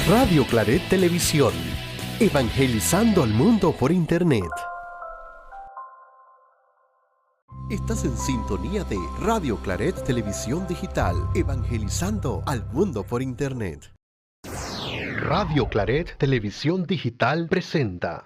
Radio Claret Televisión, evangelizando al mundo por Internet. Estás en sintonía de Radio Claret Televisión Digital, evangelizando al mundo por Internet. Radio Claret Televisión Digital presenta.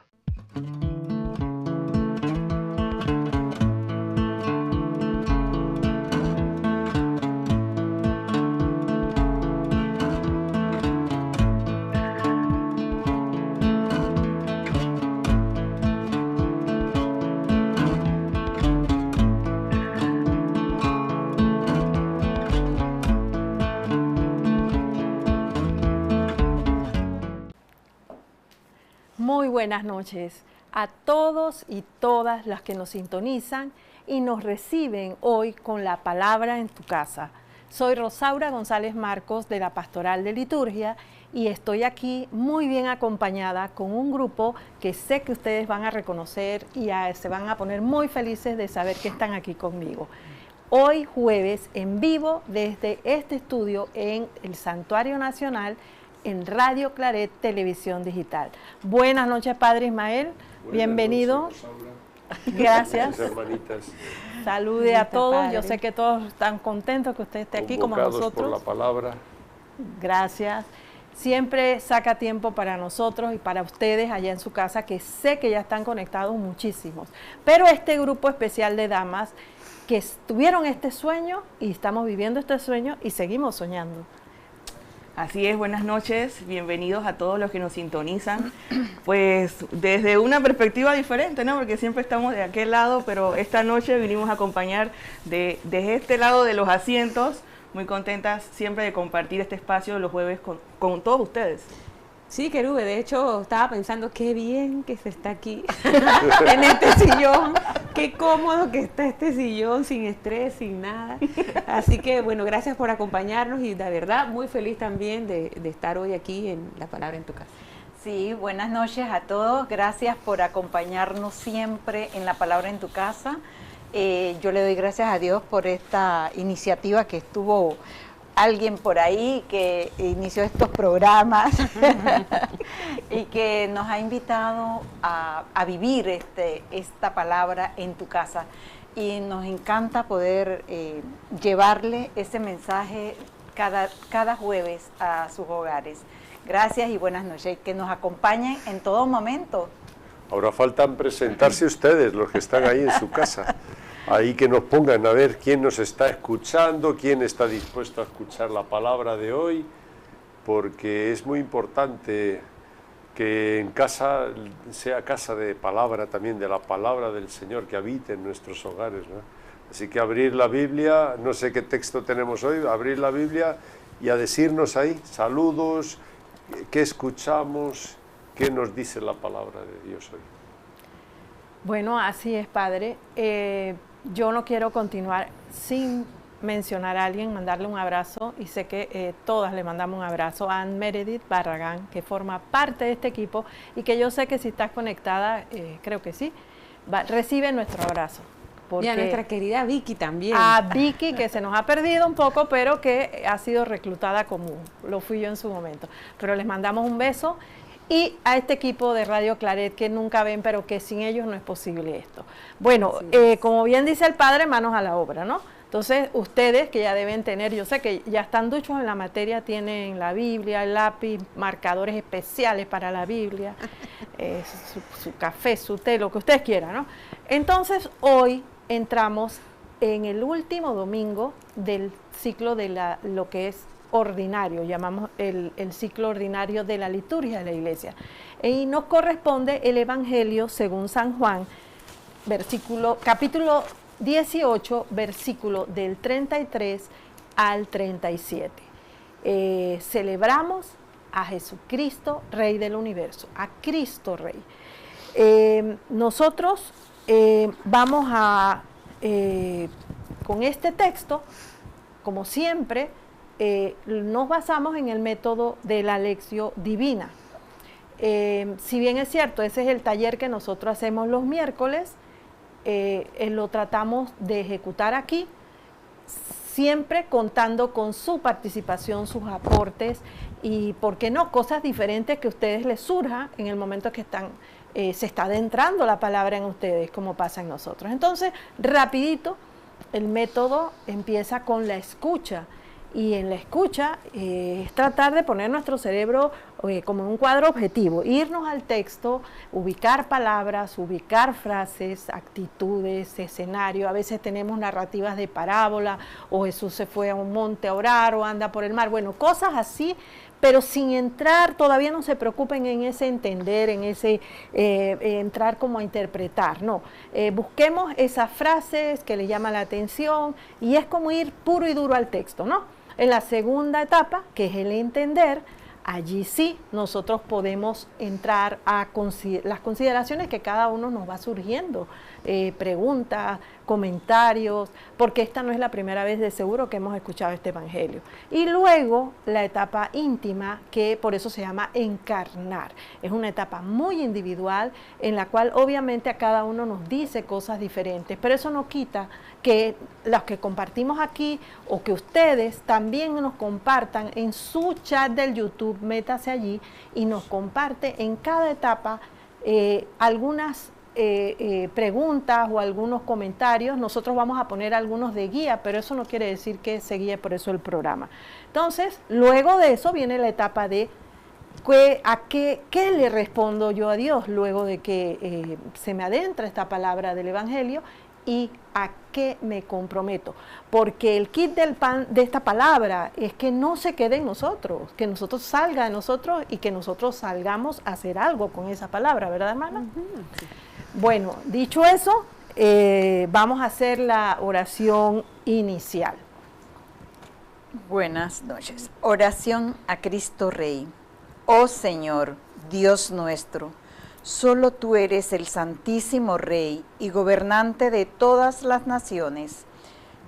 Muy buenas noches a todos y todas las que nos sintonizan y nos reciben hoy con la palabra en tu casa. Soy Rosaura González Marcos de la Pastoral de Liturgia y estoy aquí muy bien acompañada con un grupo que sé que ustedes van a reconocer y se van a poner muy felices de saber que están aquí conmigo. Hoy jueves en vivo desde este estudio en el Santuario Nacional en Radio Claret Televisión Digital. Buenas noches, Padre Ismael. Bienvenido. Noches, gracias. Hermanitas. Salude a todos. Yo sé que todos están contentos que usted esté aquí como nosotros. Por la palabra. Gracias. Siempre saca tiempo para nosotros y para ustedes allá en su casa, que sé que ya están conectados muchísimos. Pero este grupo especial de damas que tuvieron este sueño y estamos viviendo este sueño y seguimos soñando. Así es, buenas noches, bienvenidos a todos los que nos sintonizan, pues desde una perspectiva diferente, ¿no? Porque siempre estamos de aquel lado, pero esta noche vinimos a acompañar desde este lado de los asientos, muy contentas siempre de compartir este espacio los jueves con todos ustedes. Sí, Querube, de hecho estaba pensando qué bien que se está aquí en este sillón, qué cómodo que está este sillón, sin estrés, sin nada. Así que bueno, gracias por acompañarnos y de verdad muy feliz también de estar hoy aquí en La Palabra en tu Casa. Sí, buenas noches a todos, gracias por acompañarnos siempre en La Palabra en tu Casa. Yo le doy gracias a Dios por esta iniciativa que estuvo alguien por ahí que inició estos programas y que nos ha invitado a vivir esta palabra en tu casa. Y nos encanta poder llevarle ese mensaje cada jueves a sus hogares. Gracias y buenas noches. Que nos acompañen en todo momento. Ahora faltan presentarse ustedes, los que están ahí en su casa. Ahí que nos pongan a ver quién nos está escuchando, quién está dispuesto a escuchar la palabra de hoy, porque es muy importante que en casa sea casa de palabra también, de la palabra del Señor que habite en nuestros hogares, ¿no? Así que abrir la Biblia, no sé qué texto tenemos hoy, abrir la Biblia y a decirnos ahí saludos, qué escuchamos, qué nos dice la palabra de Dios hoy. Bueno, así es, Padre. Yo no quiero continuar sin mencionar a alguien, mandarle un abrazo, y sé que todas le mandamos un abrazo a Ann Meredith Barragán, que forma parte de este equipo y que yo sé que si estás conectada, creo que sí, recibe nuestro abrazo. Y a nuestra querida Vicky también. A Vicky, que se nos ha perdido un poco, pero que ha sido reclutada como lo fui yo en su momento. Pero les mandamos un beso. Y a este equipo de Radio Claret que nunca ven, pero que sin ellos no es posible esto. Bueno, como bien dice el Padre, manos a la obra, ¿no? Entonces, ustedes que ya deben tener, yo sé que ya están duchos en la materia, tienen la Biblia, el lápiz, marcadores especiales para la Biblia, su café, su té, lo que ustedes quieran, ¿no? Entonces, hoy entramos en el último domingo del ciclo de lo que es ordinario, llamamos el ciclo ordinario de la liturgia de la iglesia. Y nos corresponde el Evangelio según San Juan, capítulo 18, versículo del 33 al 37. Celebramos a Jesucristo, Rey del universo, a Cristo Rey. Nosotros vamos a, con este texto, como siempre, nos basamos en el método de la lección divina. Si bien es cierto, ese es el taller que nosotros hacemos los miércoles, lo tratamos de ejecutar aquí. siempre contando con su participación, sus aportes y, ¿por qué no?, cosas diferentes que a ustedes les surja en el momento que están, se está adentrando la palabra en ustedes, como pasa en nosotros. Entonces, rapidito, el método empieza con la escucha. Y en la escucha es tratar de poner nuestro cerebro como en un cuadro objetivo, irnos al texto, ubicar palabras, ubicar frases, actitudes, escenario. A veces tenemos narrativas de parábola, o Jesús se fue a un monte a orar, o anda por el mar, bueno, cosas así, pero sin entrar, todavía no se preocupen en ese entender, en ese entrar como a interpretar, no. Busquemos esas frases que les llaman la atención, y es como ir puro y duro al texto, ¿no? En la segunda etapa, que es el entender, allí sí nosotros podemos entrar a las consideraciones que cada uno nos va surgiendo, preguntas, comentarios, porque esta no es la primera vez de seguro que hemos escuchado este evangelio. Y luego la etapa íntima, que por eso se llama encarnar. Es una etapa muy individual en la cual obviamente a cada uno nos dice cosas diferentes, pero eso no quita que los que compartimos aquí o que ustedes también nos compartan en su chat del YouTube, métase allí y nos comparte en cada etapa algunas preguntas o algunos comentarios. Nosotros vamos a poner algunos de guía, pero eso no quiere decir que se guíe por eso el programa. Entonces, luego de eso viene la etapa de ¿qué le respondo yo a Dios luego de que se me adentra esta palabra del Evangelio y a qué me comprometo. Porque el kit de esta palabra es que no se quede en nosotros, que nosotros salga de nosotros y que nosotros salgamos a hacer algo con esa palabra, ¿verdad, hermana? Sí. Bueno, dicho eso, vamos a hacer la oración inicial. Buenas noches. Oración a Cristo Rey. Oh Señor, Dios nuestro, solo tú eres el Santísimo Rey y gobernante de todas las naciones.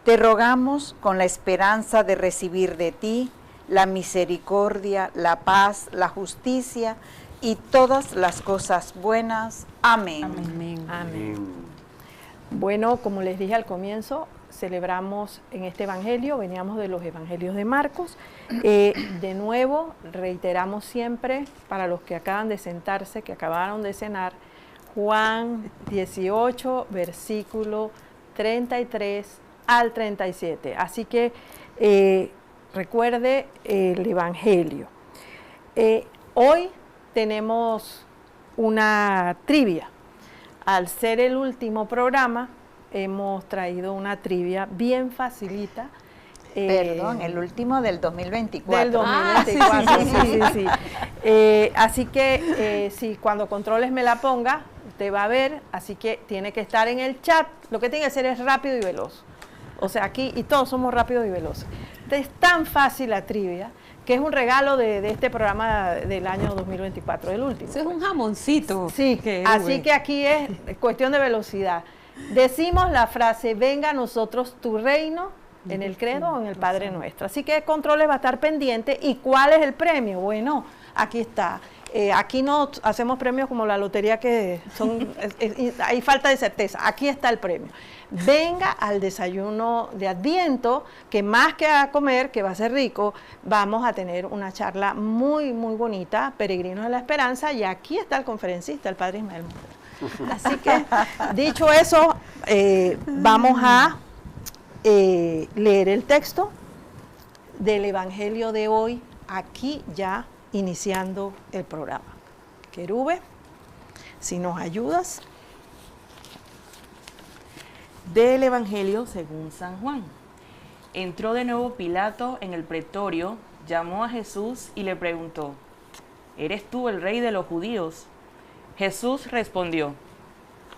Te rogamos con la esperanza de recibir de ti la misericordia, la paz, la justicia y todas las cosas buenas. Amén. Amén. Amén. Bueno, como les dije al comienzo, celebramos en este evangelio, veníamos de los evangelios de Marcos. De nuevo, reiteramos siempre, para los que acaban de sentarse, que acabaron de cenar, Juan 18, versículo 33 al 37. Así que recuerde el evangelio. Hoy tenemos una trivia. Al ser el último programa, hemos traído una trivia bien facilita. Perdón, el último del 2024. Del 2024, sí. Así que si cuando Controles me la ponga, usted va a ver, así que tiene que estar en el chat. Lo que tiene que hacer es rápido y veloz. O sea, aquí, y todos somos rápidos y veloces. Es tan fácil la trivia, que es un regalo de este programa del año 2024, el último. Eso es un jamoncito. Sí, así que aquí es cuestión de velocidad. Decimos la frase, venga a nosotros tu reino, en el credo o en el Padre Nuestro. Así que Controles va a estar pendiente. ¿Y cuál es el premio? Bueno, aquí está. Aquí no hacemos premios como la lotería, que son hay falta de certeza. Aquí está el premio. Venga al desayuno de Adviento, que más que a comer, que va a ser rico, vamos a tener una charla muy, muy bonita, Peregrinos de la Esperanza, y aquí está el conferencista, el Padre Ismael Montero. Así que, dicho eso, vamos a leer el texto del Evangelio de hoy, aquí ya iniciando el programa. Querube, si nos ayudas. Del Evangelio según San Juan. Entró de nuevo Pilato en el pretorio, llamó a Jesús y le preguntó: ¿Eres tú el rey de los judíos? Jesús respondió: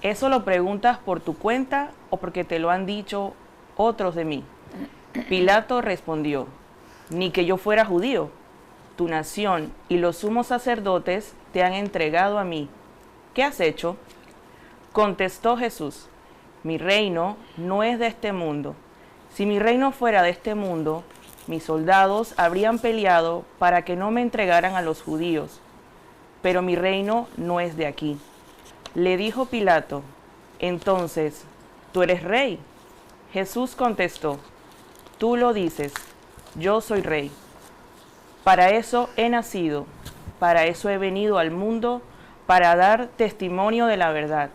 ¿Eso lo preguntas por tu cuenta o porque te lo han dicho otros de mí? Pilato respondió: Ni que yo fuera judío. Tu nación y los sumos sacerdotes te han entregado a mí. ¿Qué has hecho? Contestó Jesús: Mi reino no es de este mundo. Si mi reino fuera de este mundo, mis soldados habrían peleado para que no me entregaran a los judíos. Pero mi reino no es de aquí. Le dijo Pilato: Entonces, ¿tú eres rey? Jesús contestó: Tú lo dices, yo soy rey. Para eso he nacido, para eso he venido al mundo, para dar testimonio de la verdad.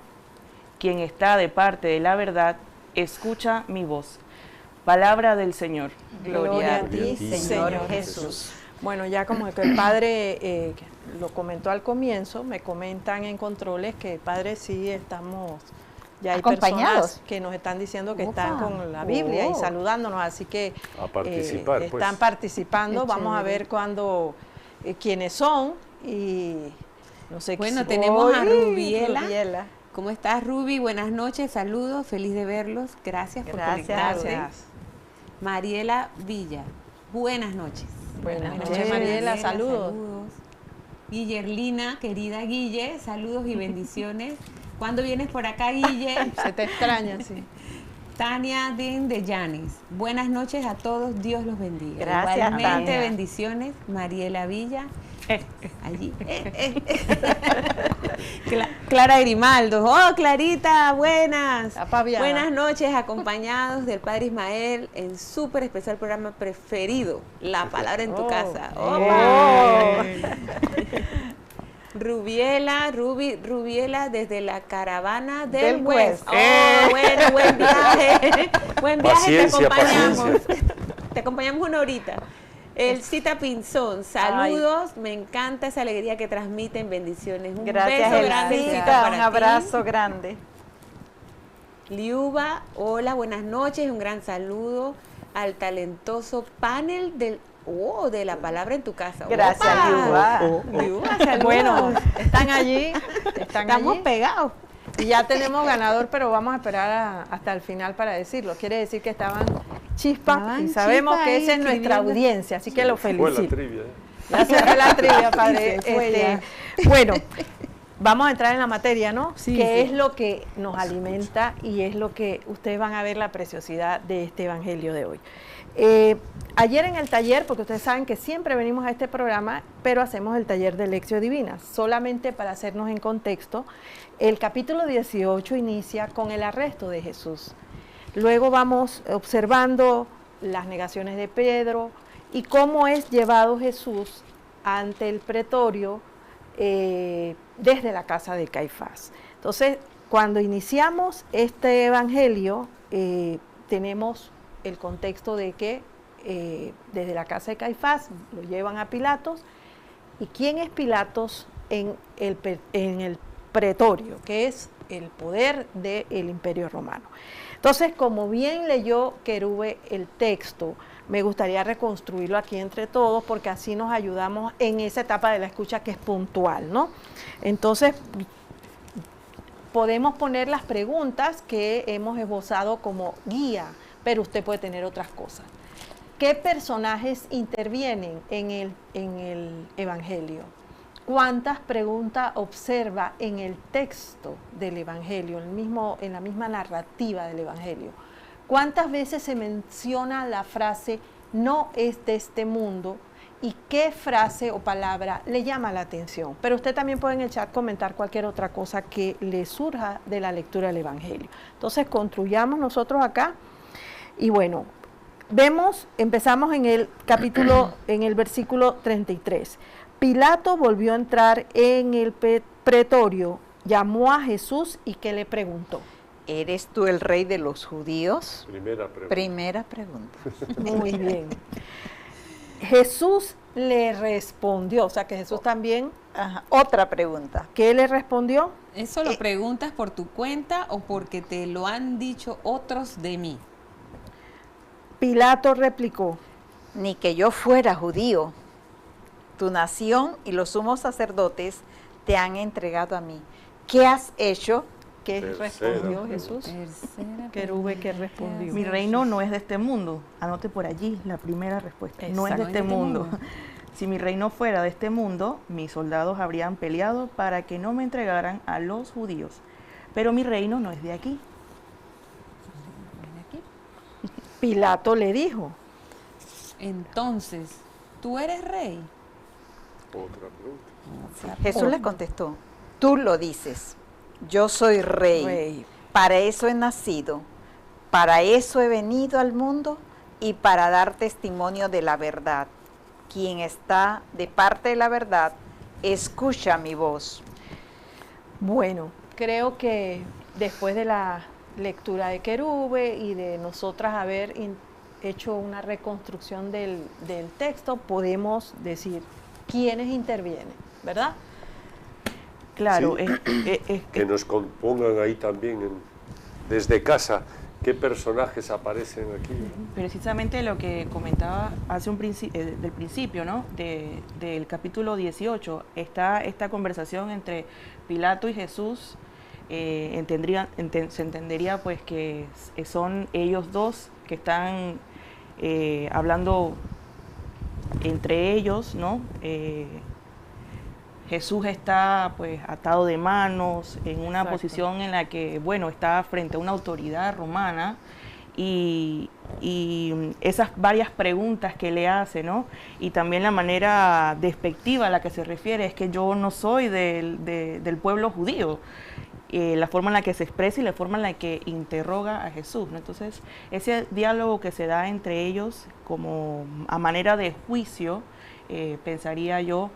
Quien está de parte de la verdad, escucha mi voz. Palabra del Señor. Gloria a ti, Señor Jesús. Bueno, ya como que el Padre lo comentó al comienzo, me comentan en controles que el Padre sí estamos, ya hay personas que nos están diciendo que están con la Biblia y saludándonos, así que a participar, están participando. Vamos a ver quiénes son y no sé. Bueno, tenemos a Rubiela. ¿Cómo estás, Ruby? Buenas noches, saludos, feliz de verlos. Gracias por conectarse. Mariela Villa, buenas noches. Buenas noches, Mariela, saludos. Guillerlina, querida Guille, saludos y bendiciones. ¿Cuándo vienes por acá, Guille? Se te extraña, sí. Tania Din de Yanis, buenas noches a todos, Dios los bendiga. Gracias, igualmente, Tania. Bendiciones, Mariela Villa. Allí. Clara Grimaldo. Oh, Clarita, buenas. Buenas noches, acompañados del Padre Ismael en súper especial programa preferido, La Palabra en tu Casa. Rubiela desde la caravana del West. Oh, bueno, buen viaje. Buen viaje, Paciencia. Te acompañamos una horita. El Cita Pinzón, saludos, me encanta esa alegría que transmiten, bendiciones. Un Gracias, beso grande, Elcita, para un abrazo ti. grande. Liuba, hola, buenas noches, un gran saludo al talentoso panel de La Palabra en tu Casa. Gracias, Liuba. Liuba, saludos. Bueno, están allí. Estamos pegados. Y ya tenemos ganador, pero vamos a esperar hasta el final para decirlo. Quiere decir que estaban chispas y sabemos que esa es nuestra audiencia, así que lo felicito. Fue la trivia. Ya se fue la trivia, padre. Bueno, vamos a entrar en la materia, ¿no? Sí, que es lo que nos alimenta y es lo que ustedes van a ver la preciosidad de este evangelio de hoy. Ayer en el taller, porque ustedes saben que siempre venimos a este programa, pero hacemos el taller de Lección Divina, solamente para hacernos en contexto. El capítulo 18 inicia con el arresto de Jesús. Luego vamos observando las negaciones de Pedro y cómo es llevado Jesús ante el pretorio desde la casa de Caifás. Entonces, cuando iniciamos este evangelio, tenemos el contexto de que desde la casa de Caifás lo llevan a Pilatos. ¿Y quién es Pilatos en el pretorio, que es el poder del Imperio Romano? Entonces, como bien leyó Querube el texto, me gustaría reconstruirlo aquí entre todos, porque así nos ayudamos en esa etapa de la escucha que es puntual, ¿no? Entonces, podemos poner las preguntas que hemos esbozado como guía, pero usted puede tener otras cosas. ¿Qué personajes intervienen en el Evangelio? ¿Cuántas preguntas observa en el texto del Evangelio, en la misma narrativa del Evangelio? ¿Cuántas veces se menciona la frase no es de este mundo? ¿Y qué frase o palabra le llama la atención? Pero usted también puede en el chat comentar cualquier otra cosa que le surja de la lectura del Evangelio. Entonces, construyamos nosotros acá. Y bueno, empezamos en el capítulo, en el versículo 33. Pilato volvió a entrar en el pretorio, llamó a Jesús y ¿qué le preguntó? ¿Eres tú el rey de los judíos? Primera pregunta. Muy bien. Jesús le respondió, o sea que Jesús también... Ajá, otra pregunta. ¿Qué le respondió? ¿Eso lo preguntas por tu cuenta o porque te lo han dicho otros de mí? Pilato replicó: Ni que yo fuera judío. Tu nación y los sumos sacerdotes te han entregado a mí. ¿Qué has hecho? ¿Qué respondió Jesús? Querube, ¿qué respondió? Mi reino no es de este mundo. Anote por allí la primera respuesta. No es de este mundo. Si mi reino fuera de este mundo, mis soldados habrían peleado para que no me entregaran a los judíos. Pero mi reino no es de aquí. Pilato le dijo: Entonces, ¿tú eres rey? Otra pregunta. Jesús le contestó: Tú lo dices. Yo soy rey. Para eso he nacido. Para eso he venido al mundo, y para dar testimonio de la verdad. Quien está de parte de la verdad, escucha mi voz. Bueno, creo que después de la lectura de Querube y de nosotras haber hecho una reconstrucción del texto, podemos decir quiénes intervienen, ¿verdad? Claro, Sí. Que nos compongan ahí también desde casa qué personajes aparecen aquí. precisamente lo que comentaba hace del principio, ¿no? Del capítulo 18, está esta conversación entre Pilato y Jesús. Se entendería pues que son ellos dos que están hablando entre ellos, ¿no? Jesús está pues atado de manos, en una Exacto. posición en la que, bueno, está frente a una autoridad romana y esas varias preguntas que le hace, ¿no? Y también la manera despectiva a la que se refiere, es que yo no soy del pueblo judío. La forma en la que se expresa y la forma en la que interroga a Jesús, ¿no? Entonces, ese diálogo que se da entre ellos como a manera de juicio, pensaría yo,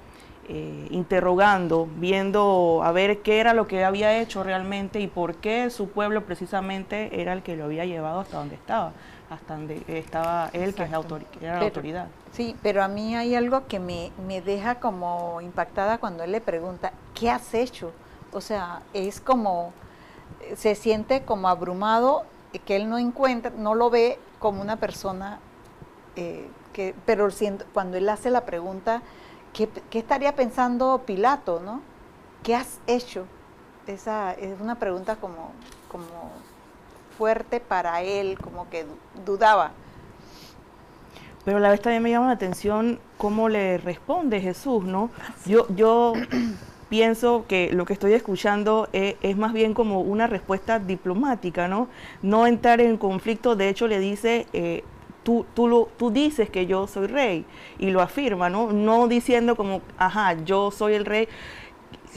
interrogando, viendo a ver qué era lo que había hecho realmente y por qué su pueblo precisamente era el que lo había llevado hasta donde estaba él, que era la autoridad. Sí, pero a mí hay algo que me deja como impactada cuando él le pregunta, ¿qué has hecho? O sea, es como, se siente como abrumado, que él no encuentra, no lo ve como una persona, pero cuando él hace la pregunta, ¿qué estaría pensando Pilato, no? ¿Qué has hecho? Esa es una pregunta como fuerte para él, como que dudaba. Pero a la vez también me llama la atención cómo le responde Jesús, ¿no? Yo pienso que lo que estoy escuchando es más bien como una respuesta diplomática, ¿no? No entrar en conflicto. De hecho, le dice, tú dices que yo soy rey, y lo afirma, ¿no? No diciendo como, ajá, yo soy el rey.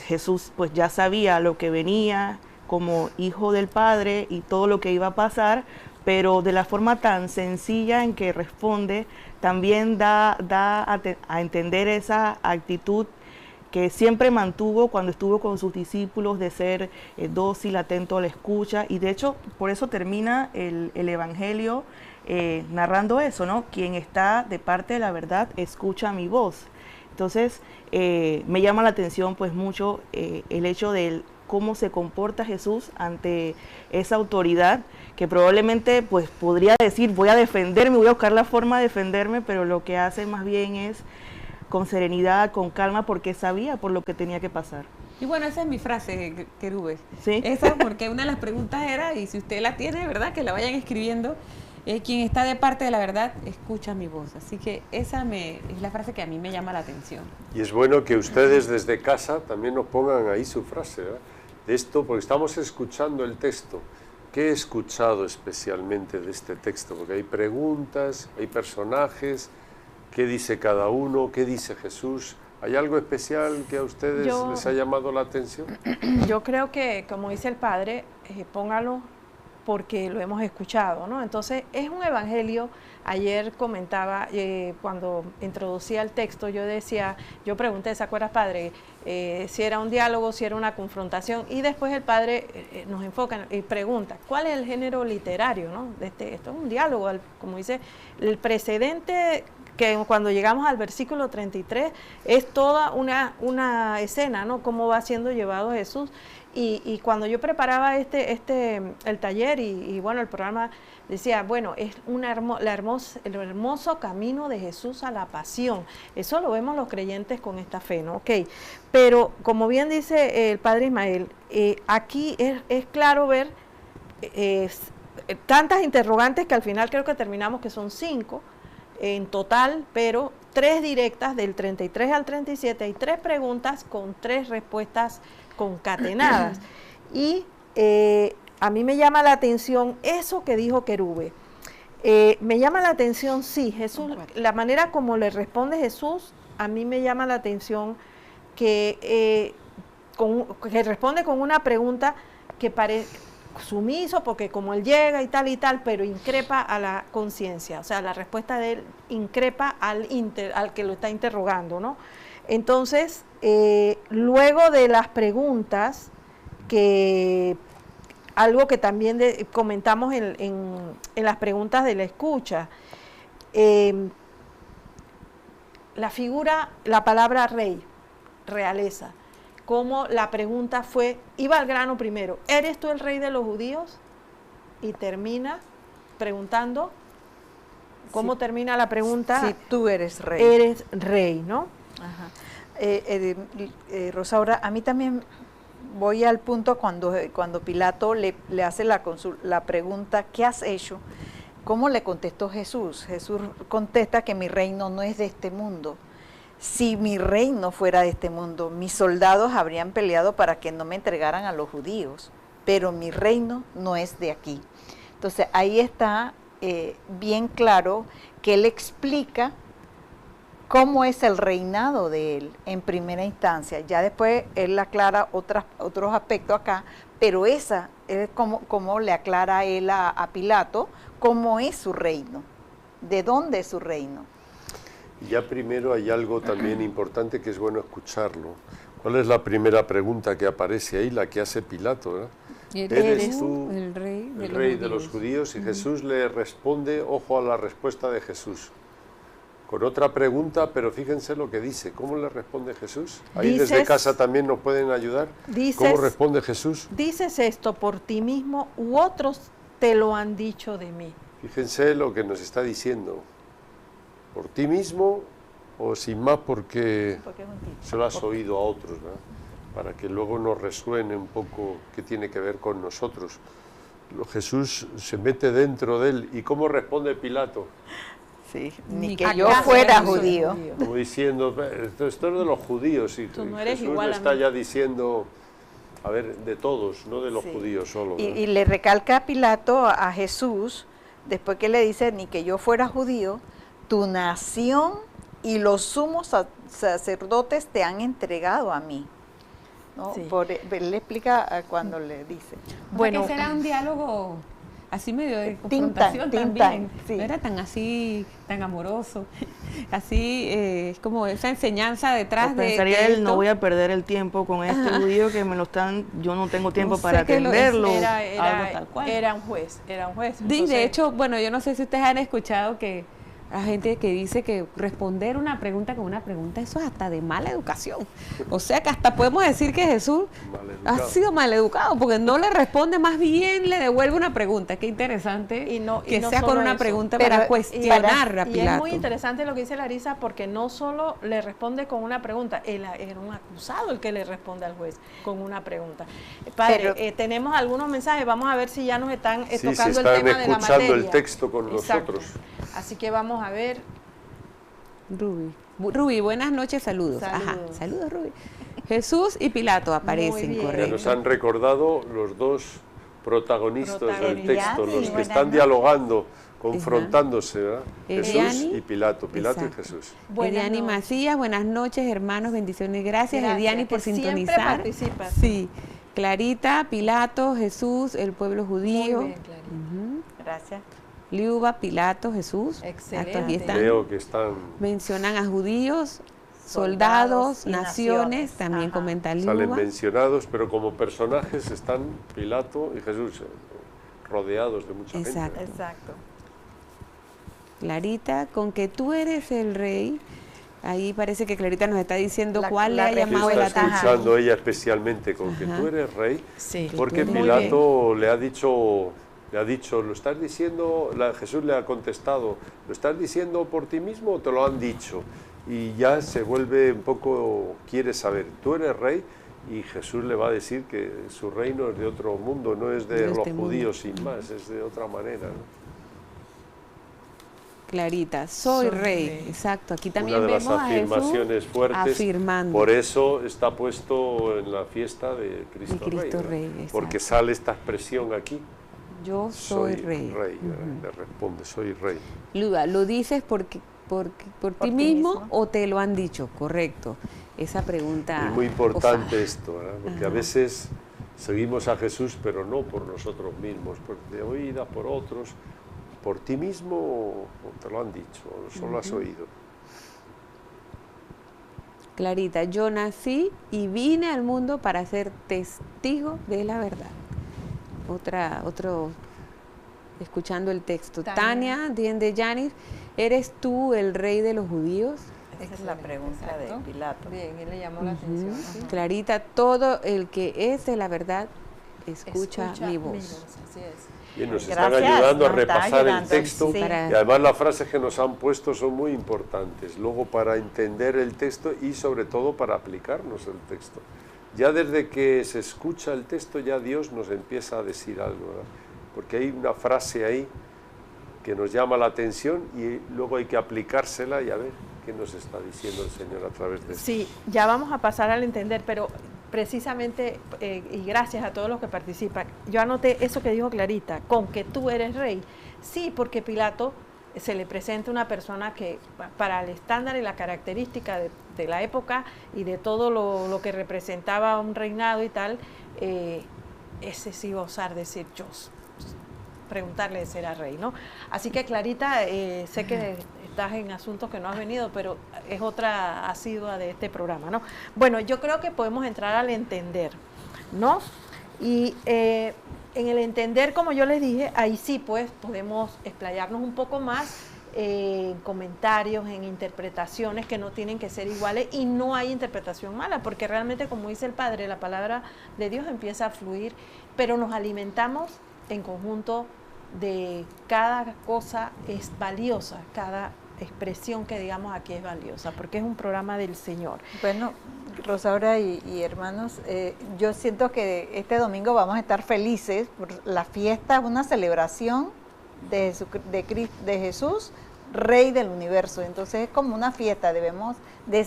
Jesús pues ya sabía lo que venía como hijo del Padre y todo lo que iba a pasar, pero de la forma tan sencilla en que responde, también da a entender esa actitud que siempre mantuvo cuando estuvo con sus discípulos, de ser dócil, atento a la escucha, y de hecho por eso termina el Evangelio narrando eso, ¿no? Quien está de parte de la verdad, escucha mi voz. Entonces me llama la atención pues mucho el hecho de cómo se comporta Jesús ante esa autoridad, que probablemente pues podría decir, voy a defenderme, voy a buscar la forma de defenderme, pero lo que hace más bien es con serenidad, con calma, porque sabía por lo que tenía que pasar. Y bueno, esa es mi frase, Querube. ¿Sí? Esa, porque una de las preguntas era, y si usted la tiene, ¿verdad? Que la vayan escribiendo. Quien está de parte de la verdad, escucha mi voz. Así que esa es la frase que a mí me llama la atención. Y es bueno que ustedes desde casa también nos pongan ahí su frase, ¿verdad? De esto, porque estamos escuchando el texto. ¿Qué he escuchado especialmente de este texto? Porque hay preguntas, hay personajes, ¿qué dice cada uno? ¿Qué dice Jesús? ¿Hay algo especial que a ustedes les ha llamado la atención? Yo creo que, como dice el Padre, póngalo porque lo hemos escuchado, ¿no? Entonces, es un evangelio. Ayer comentaba, cuando introducía el texto, yo pregunté, ¿se acuerdas, Padre? Si era un diálogo, si era una confrontación, y después el Padre nos enfoca y pregunta, ¿cuál es el género literario, no? Esto es un diálogo, como dice, el precedente, que cuando llegamos al versículo 33, es toda una escena, ¿no? Cómo va siendo llevado Jesús. Y cuando yo preparaba el taller y bueno, el programa, decía, bueno, es el hermoso camino de Jesús a la pasión. Eso lo vemos los creyentes con esta fe, ¿no? Okay. Pero como bien dice el Padre Ismael, aquí es claro ver tantas interrogantes que al final creo que terminamos que son 5 en total, pero 3 directas del 33 al 37 y 3 preguntas con 3 respuestas concatenadas. Y a mí me llama la atención eso que dijo Querube. Me llama la atención, sí, Jesús, la manera como le responde Jesús, a mí me llama la atención que responde con una pregunta que sumiso porque como él llega y tal, pero increpa a la conciencia, o sea, la respuesta de él increpa al que lo está interrogando, ¿no? Entonces, luego de las preguntas, algo que también comentamos en las preguntas de la escucha, la palabra rey, realeza, como la pregunta fue, iba al grano primero, ¿eres tú el rey de los judíos? Y termina preguntando, ¿cómo termina la pregunta? Si tú eres rey. Eres rey, ¿no? Ajá. Rosaura, a mí también voy al punto cuando Pilato le hace la pregunta, ¿qué has hecho? ¿Cómo le contestó Jesús? Jesús contesta que mi reino no es de este mundo. Si mi reino fuera de este mundo, mis soldados habrían peleado para que no me entregaran a los judíos, pero mi reino no es de aquí. Entonces ahí está bien claro que él explica cómo es el reinado de él en primera instancia. Ya después él aclara otros aspectos acá, pero esa es como le aclara él a Pilato cómo es su reino, de dónde es su reino. Ya primero hay algo también importante que es bueno escucharlo. ¿Cuál es la primera pregunta que aparece ahí, la que hace Pilato, ¿verdad? ¿Eres tú el rey de los judíos? Y Jesús le responde, ojo a la respuesta de Jesús, con otra pregunta, pero fíjense lo que dice. ¿Cómo le responde Jesús? Ahí desde casa también nos pueden ayudar. ¿Cómo responde Jesús? ¿Dices esto por ti mismo u otros te lo han dicho de mí? Fíjense lo que nos está diciendo. ¿Por ti mismo o sin más porque se lo has oído a otros, ¿verdad? Para que luego nos resuene un poco qué tiene que ver con nosotros. Jesús se mete dentro de él. ¿Y cómo responde Pilato? Sí, ni que yo fuera judío. Como diciendo, esto es de los judíos. Y tú no eres Jesús igual le está ya diciendo, a ver, de todos, no de los judíos solo. Y le recalca a Pilato a Jesús, después que le dice, ni que yo fuera judío, tu nación y los sumos sacerdotes te han entregado a mí. ¿No? Sí. Él le explica cuando le dice. Bueno, que será un diálogo así medio de confrontación también. Sí. No era tan así, tan amoroso. Así es como esa enseñanza detrás de pensaría esto. él, no voy a perder el tiempo con este judío que me lo están, yo no tengo tiempo para atenderlo. Era tal cual. Era un juez. Entonces, de hecho, bueno, yo no sé si ustedes han escuchado que hay gente que dice que responder una pregunta con una pregunta, eso es hasta de mala educación. O sea que hasta podemos decir que Jesús ha sido maleducado, porque no le responde, más bien le devuelve una pregunta. Qué interesante que sea con una pregunta para cuestionar a Pilato. Y es muy interesante lo que dice Larisa, porque no solo le responde con una pregunta, era un acusado el que le responde al juez con una pregunta. Padre, tenemos algunos mensajes, vamos a ver si ya nos están tocando el tema de la materia. Están escuchando el texto con nosotros. Así que vamos a ver. Rubí, buenas noches, saludos. Ajá, saludos, Rubí. Jesús y Pilato aparecen, correcto. Nos han recordado los dos protagonistas del texto, los que están dialogando, confrontándose, ¿verdad? Jesús y Pilato, Pilato y Jesús. Ediani Macías, buenas noches, hermanos, bendiciones, gracias Ediani por sintonizar. Siempre participas. Sí, Clarita, Pilato, Jesús, el pueblo judío. Muy bien, Clarita. Gracias. Liuba, Pilato, Jesús. Excelente. Aquí están. Veo que están. Mencionan a judíos, soldados, y naciones, también comenta Liuba. Salen mencionados, pero como personajes están Pilato y Jesús, rodeados de mucha gente. Exacto. Clarita, con que tú eres el rey, ahí parece que Clarita nos está diciendo cuál le ha llamado la atención. Está escuchando ella especialmente con que tú eres rey, porque Pilato le ha dicho, lo estás diciendo, Jesús le ha contestado, ¿lo estás diciendo por ti mismo o te lo han dicho? Y ya se vuelve un poco, quiere saber, tú eres rey, y Jesús le va a decir que su reino es de otro mundo, no es de los judíos sin más, es de otra manera, ¿no? Clarita, soy rey. Exacto, aquí también una de vemos las afirmaciones fuertes, afirmando. Por eso está puesto en la fiesta de Cristo Rey, porque sale esta expresión aquí. Yo soy rey. Le responde, soy rey. Luda, ¿lo dices por ti mismo o te lo han dicho? Correcto. Esa pregunta. Es muy importante esto, ¿verdad? Porque a veces Seguimos a Jesús, pero no por nosotros mismos, de oídas, por otros, por ti mismo, o te lo han dicho, o solo has oído. Clarita, yo nací y vine al mundo para ser testigo de la verdad. Otro, escuchando el texto. Tania, de Yanis, ¿eres tú el rey de los judíos? Esa es la pregunta de Pilato. Bien, él le llamó la atención. ¿Sí? Clarita, todo el que es de la verdad escucha mi voz. Así es. Bien, nos Gracias, están ayudando a nos está repasar ayudando, el texto, sí. y además las frases que nos han puesto son muy importantes, luego para entender el texto y sobre todo para aplicarnos el texto. Ya desde que se escucha el texto ya Dios nos empieza a decir algo, ¿verdad? Porque hay una frase ahí que nos llama la atención y luego hay que aplicársela y a ver qué nos está diciendo el Señor a través de esto. Sí, ya vamos a pasar al entender, pero precisamente, y gracias a todos los que participan, yo anoté eso que dijo Clarita, con que tú eres rey. Sí, porque Pilato se le presenta una persona que para el estándar y la característica de la época y de todo lo que representaba un reinado y tal, ese sí iba a osar decir yo, preguntarle de ser rey, ¿no? Así que Clarita, sé que estás en asuntos que no has venido, pero es otra asidua de este programa, ¿no? Bueno, yo creo que podemos entrar al entender, ¿no? Y en el entender, como yo les dije, ahí sí pues podemos explayarnos un poco más en comentarios, en interpretaciones que no tienen que ser iguales y no hay interpretación mala, porque realmente, como dice el Padre, la palabra de Dios empieza a fluir, pero nos alimentamos en conjunto de cada cosa es valiosa, cada expresión que digamos aquí es valiosa, porque es un programa del Señor. Bueno, Rosaura y hermanos, yo siento que este domingo vamos a estar felices por la fiesta, una celebración de Jesús, Rey del universo. Entonces es como una fiesta, debemos de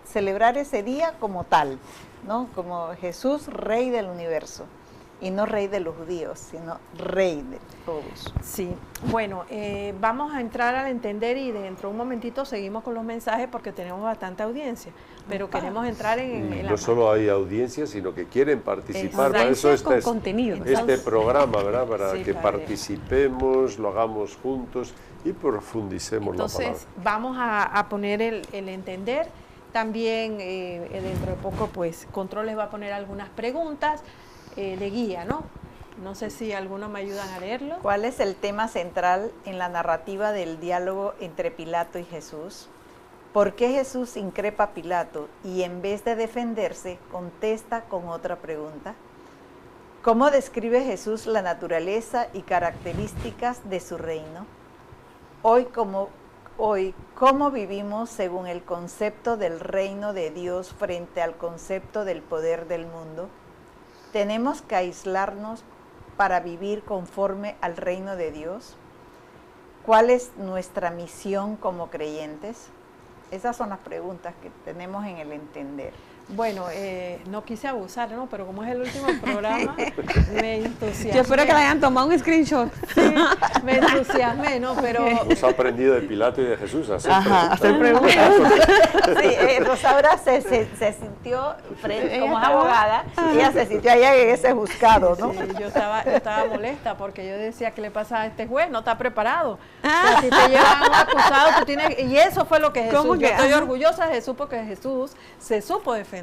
celebrar ese día como tal, ¿no? Como Jesús, Rey del universo. Y no rey de los judíos, sino rey de todos. Sí, bueno, vamos a entrar al entender y dentro de un momentito seguimos con los mensajes porque tenemos bastante audiencia, pero queremos entrar en no solo hay audiencia, sino que quieren participar. Para eso este programa, ¿verdad? Para que participemos, lo hagamos juntos y profundicemos la palabra. Entonces, vamos a poner el entender. También dentro de poco, pues, Control les va a poner algunas preguntas de guía, ¿no? No sé si alguno me ayudan a leerlo. ¿Cuál es el tema central en la narrativa del diálogo entre Pilato y Jesús? ¿Por qué Jesús increpa a Pilato y en vez de defenderse contesta con otra pregunta? ¿Cómo describe Jesús la naturaleza y características de su reino? Hoy, ¿cómo vivimos según el concepto del reino de Dios frente al concepto del poder del mundo? ¿Tenemos que aislarnos para vivir conforme al reino de Dios? ¿Cuál es nuestra misión como creyentes? Esas son las preguntas que tenemos en el entender. Bueno, no quise abusar, ¿no? Pero como es el último programa, me entusiasmé. Yo espero que le hayan tomado un screenshot. Sí, me entusiasmé, ¿no? Pero hemos aprendido de Pilato y de Jesús a hacer preguntas. Sí, Rosaura se sintió como abogada, ella se sintió allá en ese juzgado, ¿no? Sí, yo estaba molesta porque yo decía, ¿qué le pasa a este juez? No está preparado. O sea, si te llevan a un acusado, tú tienes... Y eso fue lo que Jesús... Yo estoy orgullosa de Jesús porque Jesús se supo defender.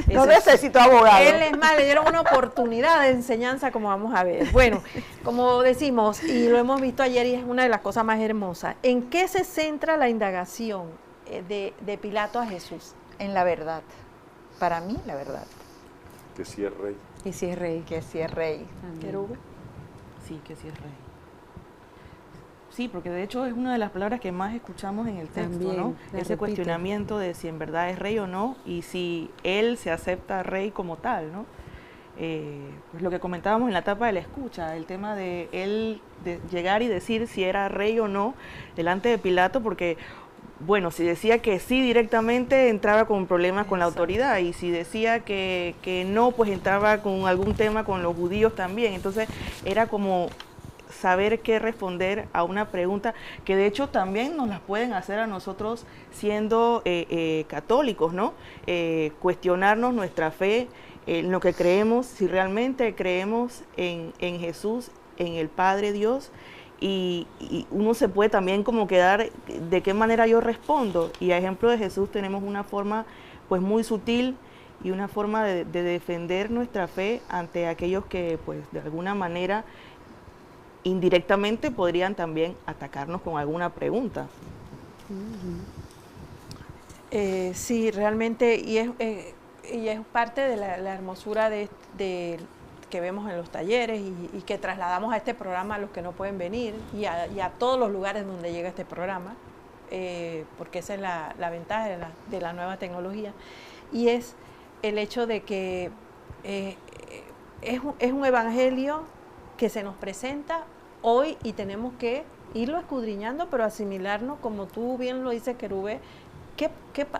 No necesito abogado. Él es más, le dieron una oportunidad de enseñanza, como vamos a ver. Bueno, como decimos, y lo hemos visto ayer y es una de las cosas más hermosas, ¿en qué se centra la indagación de Pilato a Jesús? En la verdad. Para mí, la verdad. Que sí es rey. Que sí es rey. Que sí es rey. ¿Querube? Sí, que sí es rey. Sí, porque de hecho es una de las palabras que más escuchamos en el texto, también, ¿no? Ese cuestionamiento de si en verdad es rey o no y si él se acepta rey como tal, ¿no? Pues lo que comentábamos en la etapa de la escucha, el tema de él de llegar y decir si era rey o no delante de Pilato, porque, bueno, si decía que sí directamente entraba con problemas con la autoridad y si decía que no, pues entraba con algún tema con los judíos también. Entonces era como saber qué responder a una pregunta que de hecho también nos las pueden hacer a nosotros siendo católicos, ¿no? Cuestionarnos nuestra fe en lo que creemos, si realmente creemos en Jesús, en el Padre Dios, y uno se puede también como quedar de qué manera yo respondo. Y a ejemplo de Jesús tenemos una forma pues muy sutil y una forma de defender nuestra fe ante aquellos que pues de alguna manera indirectamente podrían también atacarnos con alguna pregunta. Sí, realmente, y es parte de la hermosura de que vemos en los talleres y que trasladamos a este programa a los que no pueden venir y a todos los lugares donde llega este programa, porque esa es la ventaja de la nueva tecnología, y es el hecho de que es un evangelio que se nos presenta hoy y tenemos que irlo escudriñando, pero asimilarnos, como tú bien lo dices, Querube, ¿qué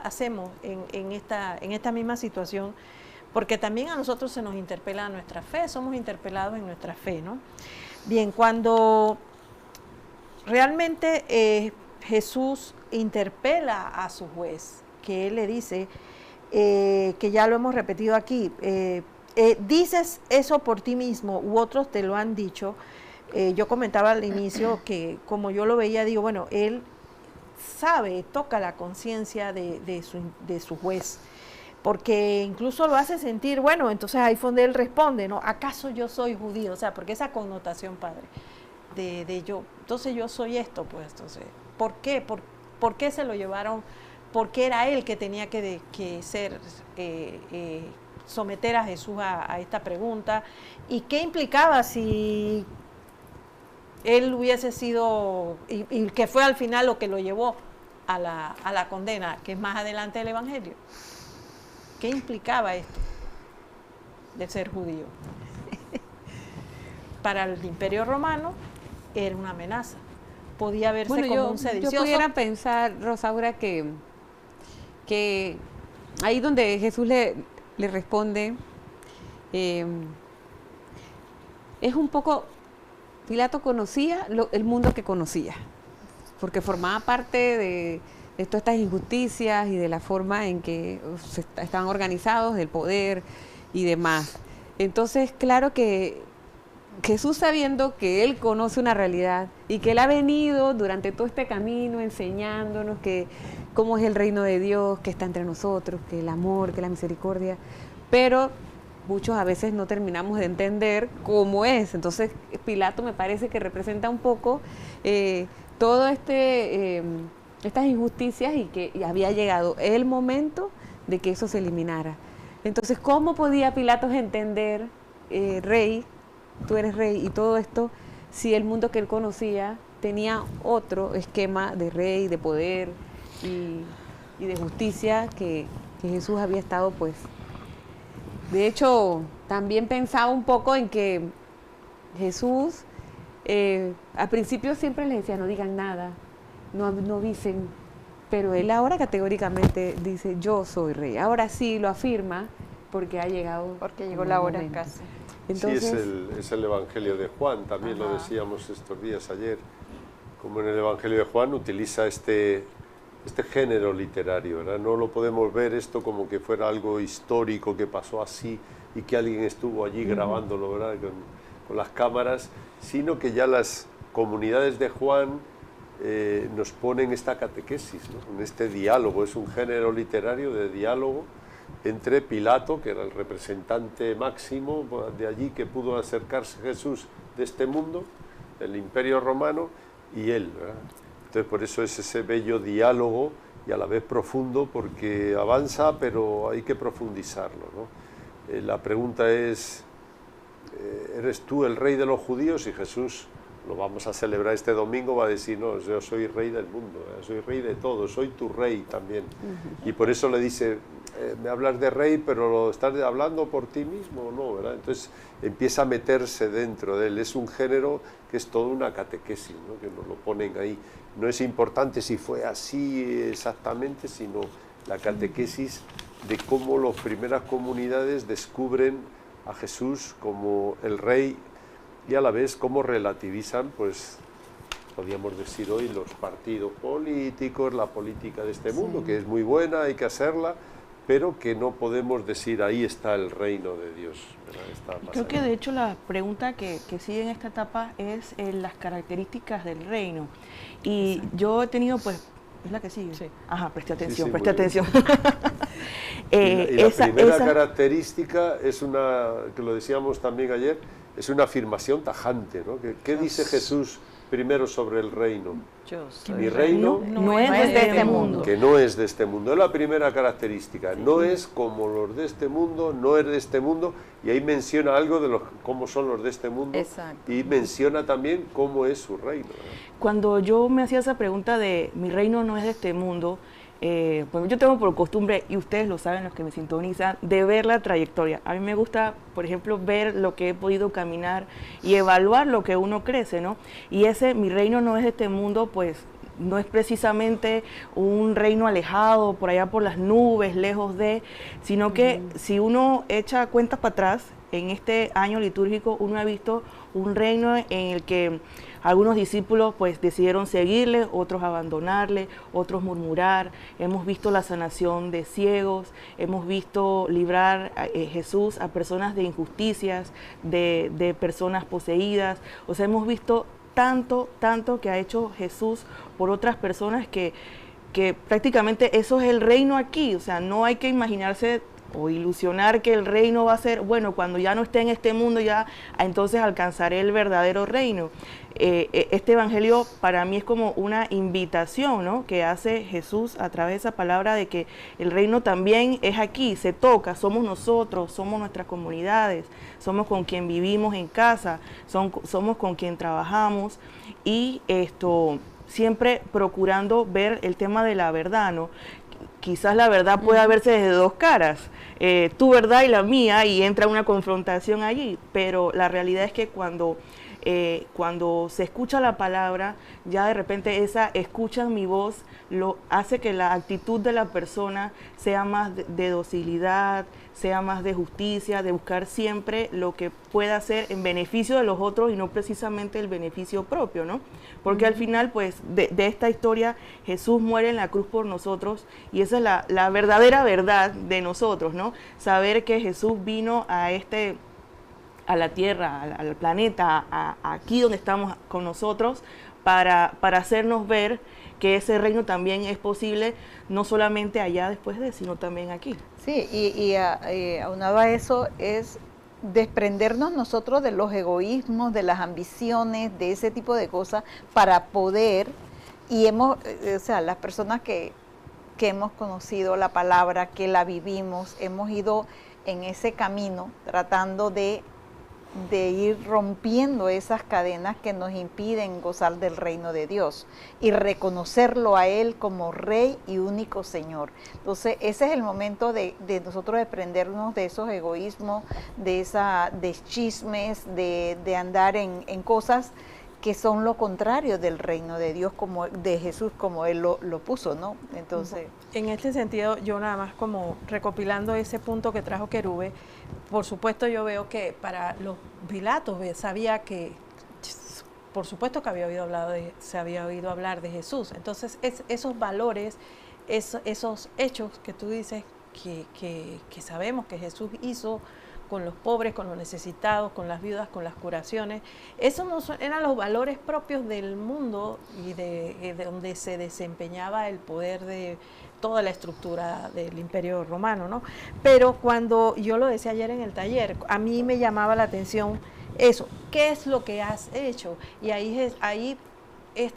hacemos en esta misma situación? Porque también a nosotros se nos interpela nuestra fe, somos interpelados en nuestra fe, ¿no? Bien, cuando realmente Jesús interpela a su juez, que él le dice, que ya lo hemos repetido aquí, dices eso por ti mismo u otros te lo han dicho. Yo comentaba al inicio que como yo lo veía, digo, bueno, él sabe, toca la conciencia de su juez, porque incluso lo hace sentir, bueno, entonces ahí fue donde él responde, ¿no? ¿Acaso yo soy judío? O sea, porque esa connotación, padre, de yo, entonces yo soy esto, pues, entonces, ¿por qué? ¿Por qué se lo llevaron? ¿Por qué era él que tenía que ser, someter a Jesús a esta pregunta? ¿Y qué implicaba si él hubiese sido, y que fue al final lo que lo llevó a la condena, que es más adelante del Evangelio? ¿Qué implicaba esto de ser judío? Para el Imperio Romano era una amenaza. Podía verse como un sedicioso. Yo pudiera pensar, Rosaura, que ahí donde Jesús le responde, es un poco, Pilato conocía el mundo que conocía, porque formaba parte de todas estas injusticias y de la forma en que estaban organizados, del poder y demás. Entonces, claro que Jesús, sabiendo que Él conoce una realidad y que Él ha venido durante todo este camino enseñándonos cómo es el reino de Dios, que está entre nosotros, que el amor, que la misericordia, pero muchos a veces no terminamos de entender cómo es. Entonces, Pilato me parece que representa un poco todo estas injusticias y que había llegado el momento de que eso se eliminara. Entonces, ¿cómo podía Pilato entender, rey, tú eres rey y todo esto, si el mundo que él conocía tenía otro esquema de rey, de poder y de justicia que Jesús había estado, pues? De hecho, también pensaba un poco en que Jesús al principio siempre les decía, no digan nada, no dicen, pero él ahora categóricamente dice, yo soy rey. Ahora sí lo afirma porque ha llegado. Porque llegó la hora casi. Entonces, sí, es el Evangelio de Juan, también lo decíamos estos días ayer, como en el Evangelio de Juan utiliza este género literario, ¿verdad? No lo podemos ver esto como que fuera algo histórico que pasó así y que alguien estuvo allí grabándolo, ¿verdad? Con las cámaras, sino que ya las comunidades de Juan nos ponen esta catequesis, ¿no? En este diálogo, es un género literario de diálogo entre Pilato, que era el representante máximo de allí que pudo acercarse a Jesús de este mundo, del Imperio Romano, y él, ¿verdad? Entonces por eso es ese bello diálogo y a la vez profundo, porque avanza pero hay que profundizarlo, ¿no? La pregunta es, ¿eres tú el rey de los judíos? Y Jesús, lo vamos a celebrar este domingo, va a decir, no, yo soy rey del mundo, soy rey de todo, soy tu rey también. Y por eso le dice, me hablas de rey, pero lo estás hablando por ti mismo, ¿no? ¿Verdad? Entonces empieza a meterse dentro de él. Es un género que es toda una catequesis, ¿no? Que nos lo ponen ahí. No es importante si fue así exactamente, sino la catequesis de cómo las primeras comunidades descubren a Jesús como el rey y a la vez cómo relativizan, pues, podríamos decir hoy, los partidos políticos, la política de este mundo, que es muy buena, hay que hacerla, pero que no podemos decir ahí está el reino de Dios, ¿verdad? Está más Creo que allá. de hecho la pregunta que sigue en esta etapa es las características del reino. Y yo he tenido, pues, es la que sigue. Sí. Ajá, preste Sí, atención, sí, preste muy bien. atención. Y la primera característica es una, que lo decíamos también ayer, es una afirmación tajante, ¿no? ¿Qué dice Jesús primero sobre el reino? Yo soy Mi reino no es de este mundo. que no es de este mundo. Es la primera característica. No es como los de este mundo, no es de este mundo. Y ahí menciona algo de cómo son los de este mundo. Exacto. Y menciona también cómo es su reino, ¿verdad? Cuando yo me hacía esa pregunta de mi reino no es de este mundo, pues yo tengo por costumbre, y ustedes lo saben los que me sintonizan, de ver la trayectoria. A mí me gusta, por ejemplo, ver lo que he podido caminar y evaluar lo que uno crece, ¿no? Y ese mi reino no es de este mundo, pues no es precisamente un reino alejado, por allá por las nubes, lejos de, sino que si uno echa cuentas para atrás, en este año litúrgico uno ha visto un reino en el que algunos discípulos pues decidieron seguirle, otros abandonarle, otros murmurar. Hemos visto la sanación de ciegos, hemos visto librar a Jesús a personas de injusticias, de personas poseídas. O sea, hemos visto tanto que ha hecho Jesús por otras personas que prácticamente eso es el reino aquí. O sea, no hay que imaginarse o ilusionar que el reino va a ser, bueno, cuando ya no esté en este mundo, ya entonces alcanzaré el verdadero reino. Este evangelio para mí es como una invitación, ¿no?, que hace Jesús a través de esa palabra de que el reino también es aquí, se toca, somos nosotros, somos nuestras comunidades, somos con quien vivimos en casa, somos con quien trabajamos y siempre procurando ver el tema de la verdad, ¿no? Quizás la verdad pueda verse desde dos caras, tu verdad y la mía, y entra una confrontación allí, pero la realidad es que cuando se escucha la palabra, ya de repente esa escuchan mi voz, lo hace que la actitud de la persona sea más de docilidad, sea más de justicia, de buscar siempre lo que pueda hacer en beneficio de los otros y no precisamente el beneficio propio, ¿no? Porque al final, pues, de esta historia, Jesús muere en la cruz por nosotros y esa es la verdadera verdad de nosotros, ¿no? Saber que Jesús vino a la tierra, al planeta, aquí donde estamos con nosotros, para hacernos ver que ese reino también es posible, no solamente allá después sino también aquí. Sí, y aunado a eso es desprendernos nosotros de los egoísmos, de las ambiciones, de ese tipo de cosas, para poder, las personas que hemos conocido la palabra, que la vivimos, hemos ido en ese camino tratando de ir rompiendo esas cadenas que nos impiden gozar del reino de Dios y reconocerlo a Él como Rey y único Señor. Entonces ese es el momento de nosotros desprendernos de esos egoísmos, de chismes, de andar en cosas que son lo contrario del reino de Dios, como de Jesús, como Él lo puso, ¿no? Entonces, en este sentido, yo nada más como recopilando ese punto que trajo Querube, por supuesto yo veo que para los Pilatos sabía que, por supuesto que se había oído hablar de Jesús. Entonces esos valores, esos hechos que tú dices que sabemos que Jesús hizo con los pobres, con los necesitados, con las viudas, con las curaciones. Esos no eran los valores propios del mundo y de donde se desempeñaba el poder de toda la estructura del Imperio Romano, ¿no? Pero cuando yo lo decía ayer en el taller, a mí me llamaba la atención eso, ¿qué es lo que has hecho? Y ahí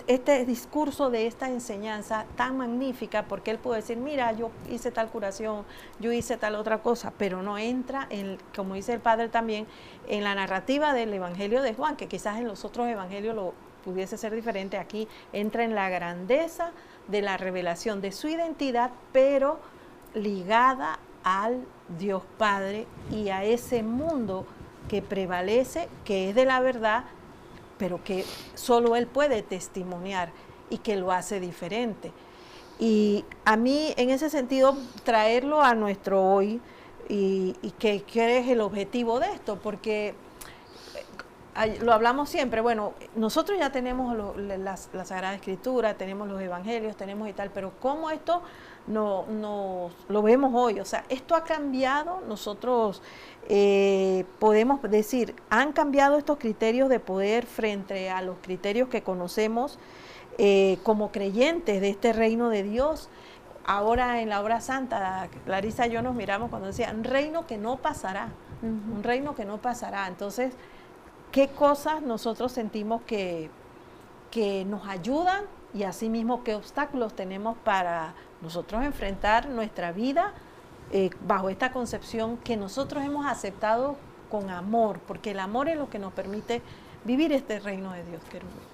este discurso de esta enseñanza tan magnífica, porque él puede decir, mira, yo hice tal curación, yo hice tal otra cosa, pero no entra, como dice el padre también, en la narrativa del Evangelio de Juan, que quizás en los otros evangelios lo pudiese ser diferente. Aquí entra en la grandeza de la revelación de su identidad, pero ligada al Dios Padre y a ese mundo que prevalece, que es de la verdad, pero que solo Él puede testimoniar y que lo hace diferente. Y a mí, en ese sentido, traerlo a nuestro hoy y que es el objetivo de esto, porque lo hablamos siempre, bueno, nosotros ya tenemos la Sagrada Escritura, tenemos los Evangelios, tenemos y tal, pero ¿cómo esto no lo vemos hoy? O sea, esto ha cambiado, nosotros podemos decir, han cambiado estos criterios de poder frente a los criterios que conocemos como creyentes de este reino de Dios. Ahora en la obra santa, Clarisa y yo nos miramos cuando decía, un reino que no pasará, un reino que no pasará. Entonces, ¿qué cosas nosotros sentimos que nos ayudan y asimismo qué obstáculos tenemos para nosotros enfrentar nuestra vida bajo esta concepción que nosotros hemos aceptado con amor? Porque el amor es lo que nos permite vivir este reino de Dios, querubín.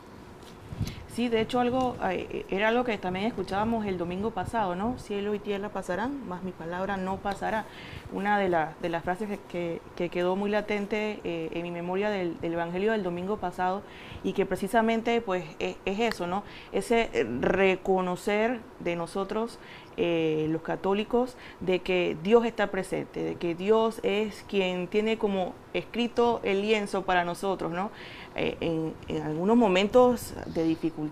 Sí, de hecho era algo que también escuchábamos el domingo pasado, ¿no? Cielo y tierra pasarán, mas mi palabra no pasará. Una de las frases que quedó muy latente en mi memoria del Evangelio del domingo pasado, y que precisamente pues es eso, ¿no? Ese reconocer de nosotros, los católicos, de que Dios está presente, de que Dios es quien tiene como escrito el lienzo para nosotros, ¿no? En algunos momentos de dificultad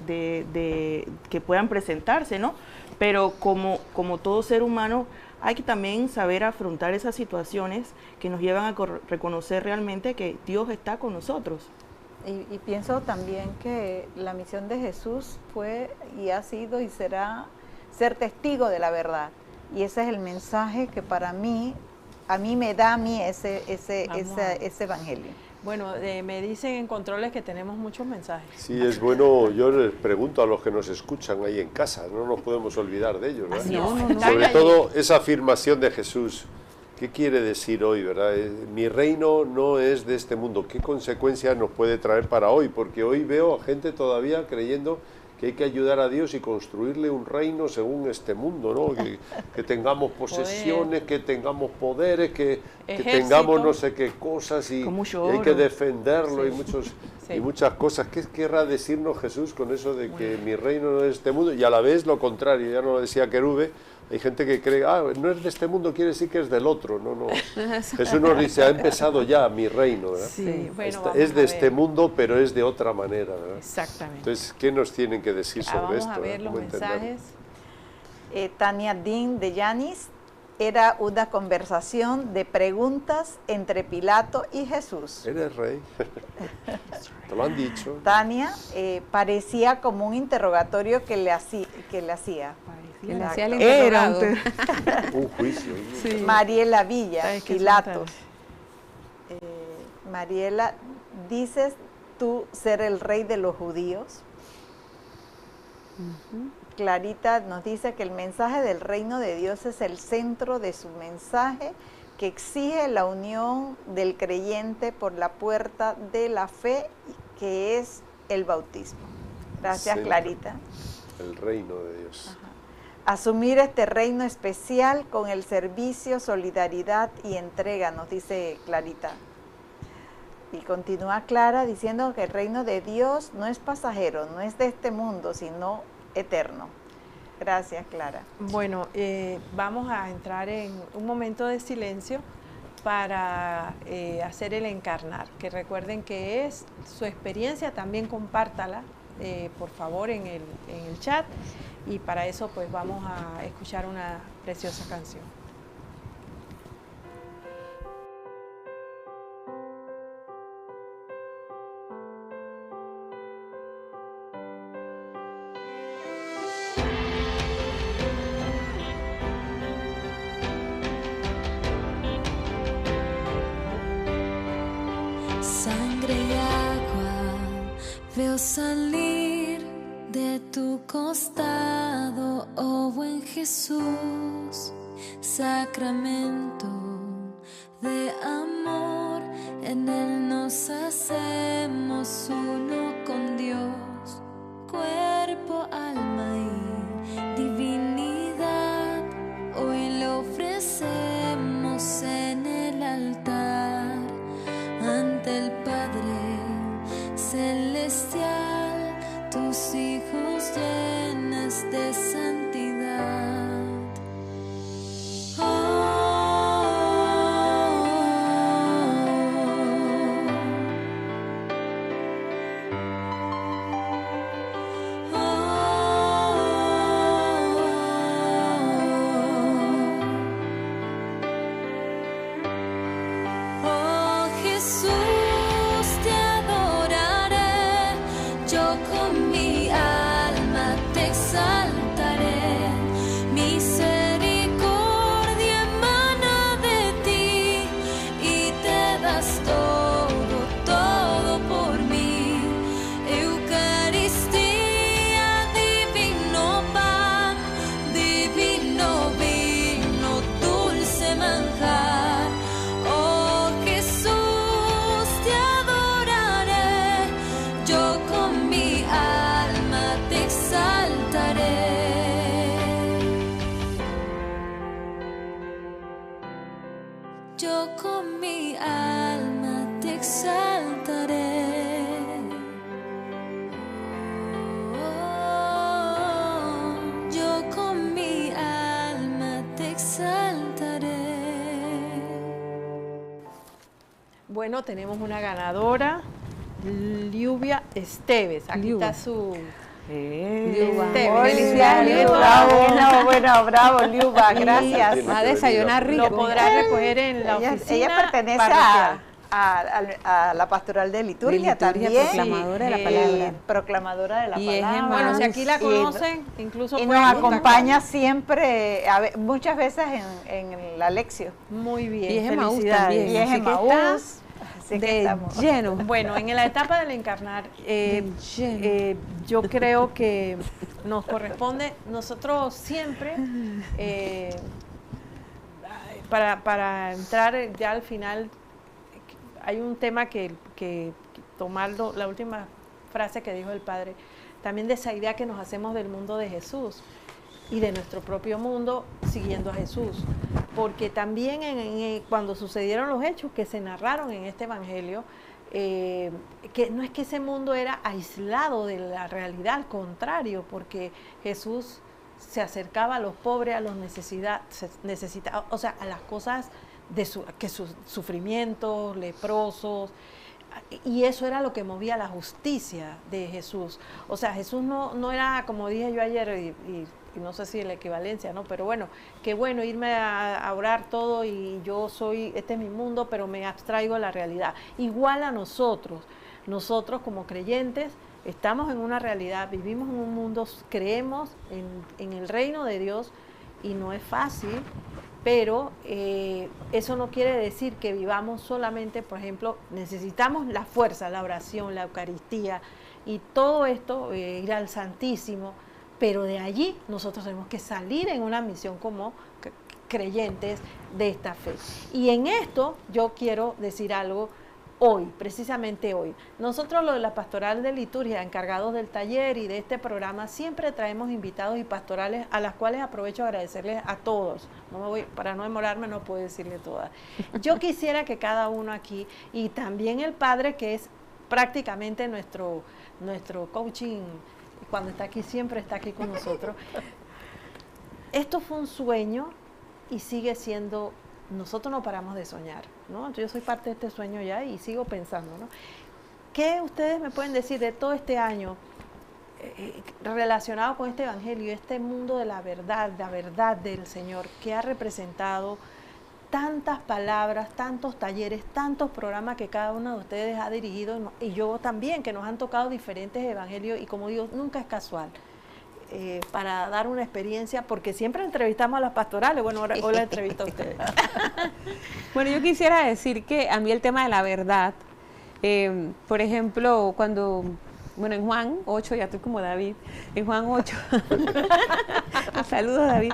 que puedan presentarse, ¿no? Pero como todo ser humano hay que también saber afrontar esas situaciones que nos llevan a reconocer realmente que Dios está con nosotros. Y pienso también que la misión de Jesús fue y ha sido y será ser testigo de la verdad. Y ese es el mensaje que para mí, me da ese evangelio. Bueno, me dicen en controles que tenemos muchos mensajes. Sí, es bueno, yo les pregunto a los que nos escuchan ahí en casa, no nos podemos olvidar de ellos, ¿verdad? No. Sobre todo esa afirmación de Jesús, ¿qué quiere decir hoy, verdad? Mi reino no es de este mundo, ¿qué consecuencias nos puede traer para hoy? Porque hoy veo a gente todavía creyendo que hay que ayudar a Dios y construirle un reino según este mundo, ¿no? Que tengamos posesiones, que tengamos poderes, que tengamos no sé qué cosas y hay que defenderlo, y muchas cosas. ¿Qué querrá decirnos Jesús con eso de que mi reino no es de este mundo? Y a la vez lo contrario, ya no lo decía Querube, hay gente que cree, no es de este mundo, quiere decir que es del otro. No. Jesús nos dice, ha empezado ya mi reino, ¿verdad? Sí, bueno, es de este mundo, pero es de otra manera, ¿verdad? Exactamente. Entonces, ¿qué nos tienen que decir sobre esto? Vamos a ver los mensajes. Tania Dean de Yanis, era una conversación de preguntas entre Pilato y Jesús. Eres rey, te lo han dicho. Tania, parecía como un interrogatorio que le hacía. Que le hacía el Era interrogado. Un juicio. Sí. Mariela Villa, Es que Pilatos. Mariela, ¿dices tú ser el rey de los judíos? Clarita nos dice que el mensaje del reino de Dios es el centro de su mensaje, que exige la unión del creyente por la puerta de la fe, que es el bautismo. Gracias, Centro. Clarita. El reino de Dios. Ajá. Asumir este reino especial con el servicio, solidaridad y entrega, nos dice Clarita. Y continúa Clara diciendo que el reino de Dios no es pasajero, no es de este mundo, sino eterno. Gracias, Clara. Bueno, vamos a entrar en un momento de silencio para hacer el encarnar, que recuerden que es su experiencia, también compártala, por favor, en el chat, y para eso pues vamos a escuchar una preciosa canción. Sangre y agua veo salir de tu costado, oh buen Jesús, sacramento de amor, en él nos hacemos uno con Dios, cuerpo, alma y divinidad, hoy lo ofrecemos en el altar, ante el Padre Celestial, tus hijos llenas de santidad. Oh, bueno, tenemos una ganadora, Liubia Esteves. Aquí Liuba. está su... Liuba. Felicidades, Liuba. Bueno, bravo, Liuba, gracias. Tiene Va a que desayunar venir rico. Lo podrá recoger en la Ella, oficina ella pertenece parroquial. a la pastoral de liturgia, liturgia, también. proclamadora de la palabra. Proclamadora de la Y es palabra. Emma. Bueno, si aquí la Y- conocen, incluso Y pueden nos contactar. acompaña siempre, muchas veces en la lección. Muy bien, Y es Emaús felicidades. también. Y es así que Emaús, así que de estamos. lleno. Bueno, en la etapa del encarnar, De lleno. yo creo que nos corresponde, nosotros siempre, para entrar ya al final, hay un tema que tomarlo, la última frase que dijo el Padre, también de esa idea que nos hacemos del mundo de Jesús y de nuestro propio mundo siguiendo a Jesús. Porque también cuando sucedieron los hechos que se narraron en este Evangelio, que no es que ese mundo era aislado de la realidad, al contrario, porque Jesús se acercaba a los pobres, a los necesitados, o sea, a las cosas de sus sufrimientos, leprosos, y eso era lo que movía la justicia de Jesús. O sea, Jesús no era, como dije yo ayer, y no sé si la equivalencia, ¿no? Pero bueno, que bueno irme a orar todo y yo soy, este es mi mundo, pero me abstraigo de la realidad. Igual a nosotros como creyentes, estamos en una realidad, vivimos en un mundo, creemos en el reino de Dios y no es fácil, pero eso no quiere decir que vivamos solamente, por ejemplo, necesitamos la fuerza, la oración, la Eucaristía y todo esto, ir al Santísimo, pero de allí nosotros tenemos que salir en una misión como creyentes de esta fe. Y en esto yo quiero decir algo hoy, precisamente hoy. Nosotros, lo de la pastoral de liturgia, encargados del taller y de este programa, siempre traemos invitados y pastorales a las cuales aprovecho a agradecerles a todos. Para no demorarme, no puedo decirle todas. Yo quisiera que cada uno aquí, y también el padre, que es prácticamente nuestro coaching, cuando está aquí, siempre está aquí con nosotros. Esto fue un sueño y sigue siendo, nosotros no paramos de soñar, ¿no? Yo soy parte de este sueño ya y sigo pensando, ¿no? ¿Qué ustedes me pueden decir de todo este año relacionado con este evangelio, este mundo de la verdad del Señor, que ha representado tantas palabras, tantos talleres, tantos programas que cada uno de ustedes ha dirigido, y yo también, que nos han tocado diferentes evangelios, y como digo, nunca es casual, para dar una experiencia, porque siempre entrevistamos a las pastorales, bueno, ahora hoy la entrevisto a ustedes. Bueno, yo quisiera decir que a mí el tema de la verdad, por ejemplo, bueno, en Juan 8, ya estoy como David, en Juan 8, saludos David,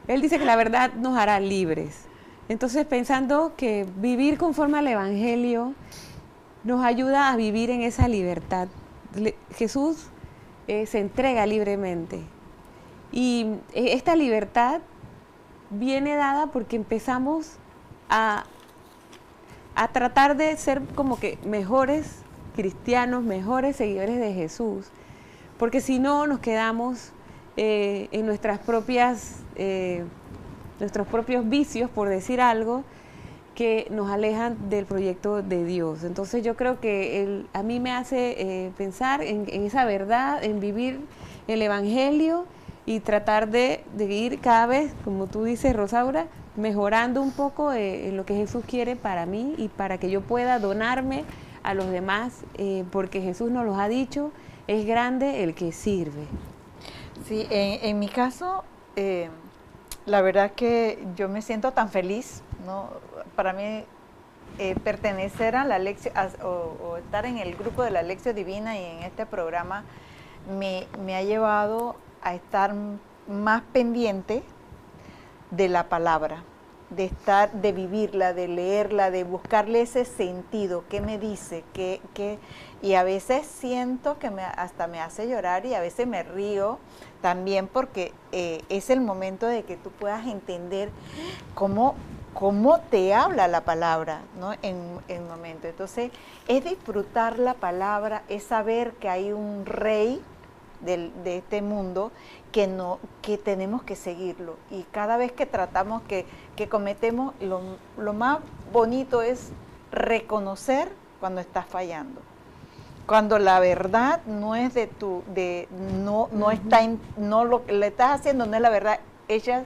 él dice que la verdad nos hará libres. Entonces, pensando que vivir conforme al Evangelio nos ayuda a vivir en esa libertad. Jesús se entrega libremente. Y esta libertad viene dada porque empezamos a tratar de ser como que mejores cristianos, mejores seguidores de Jesús. Porque si no, nos quedamos en nuestros propios vicios, por decir algo, que nos alejan del proyecto de Dios. Entonces yo creo que a mí me hace pensar en esa verdad, en vivir el Evangelio y tratar de ir cada vez, como tú dices, Rosaura, mejorando un poco en lo que Jesús quiere para mí y para que yo pueda donarme a los demás, porque Jesús nos los ha dicho, es grande el que sirve. Sí, en mi caso, la verdad que yo me siento tan feliz, ¿no? Para mí, pertenecer a la lección o estar en el grupo de la Lección Divina y en este programa me ha llevado a estar más pendiente de la palabra, de vivirla, de leerla, de buscarle ese sentido, qué me dice, y a veces siento que hasta me hace llorar y a veces me río también porque es el momento de que tú puedas entender cómo te habla la palabra, ¿no? En momento. Entonces, es disfrutar la palabra, es saber que hay un rey de este mundo que tenemos que seguirlo. Y cada vez que tratamos, que cometemos, lo más bonito es reconocer cuando estás fallando. Cuando la verdad no es no lo que le estás haciendo no es la verdad, ella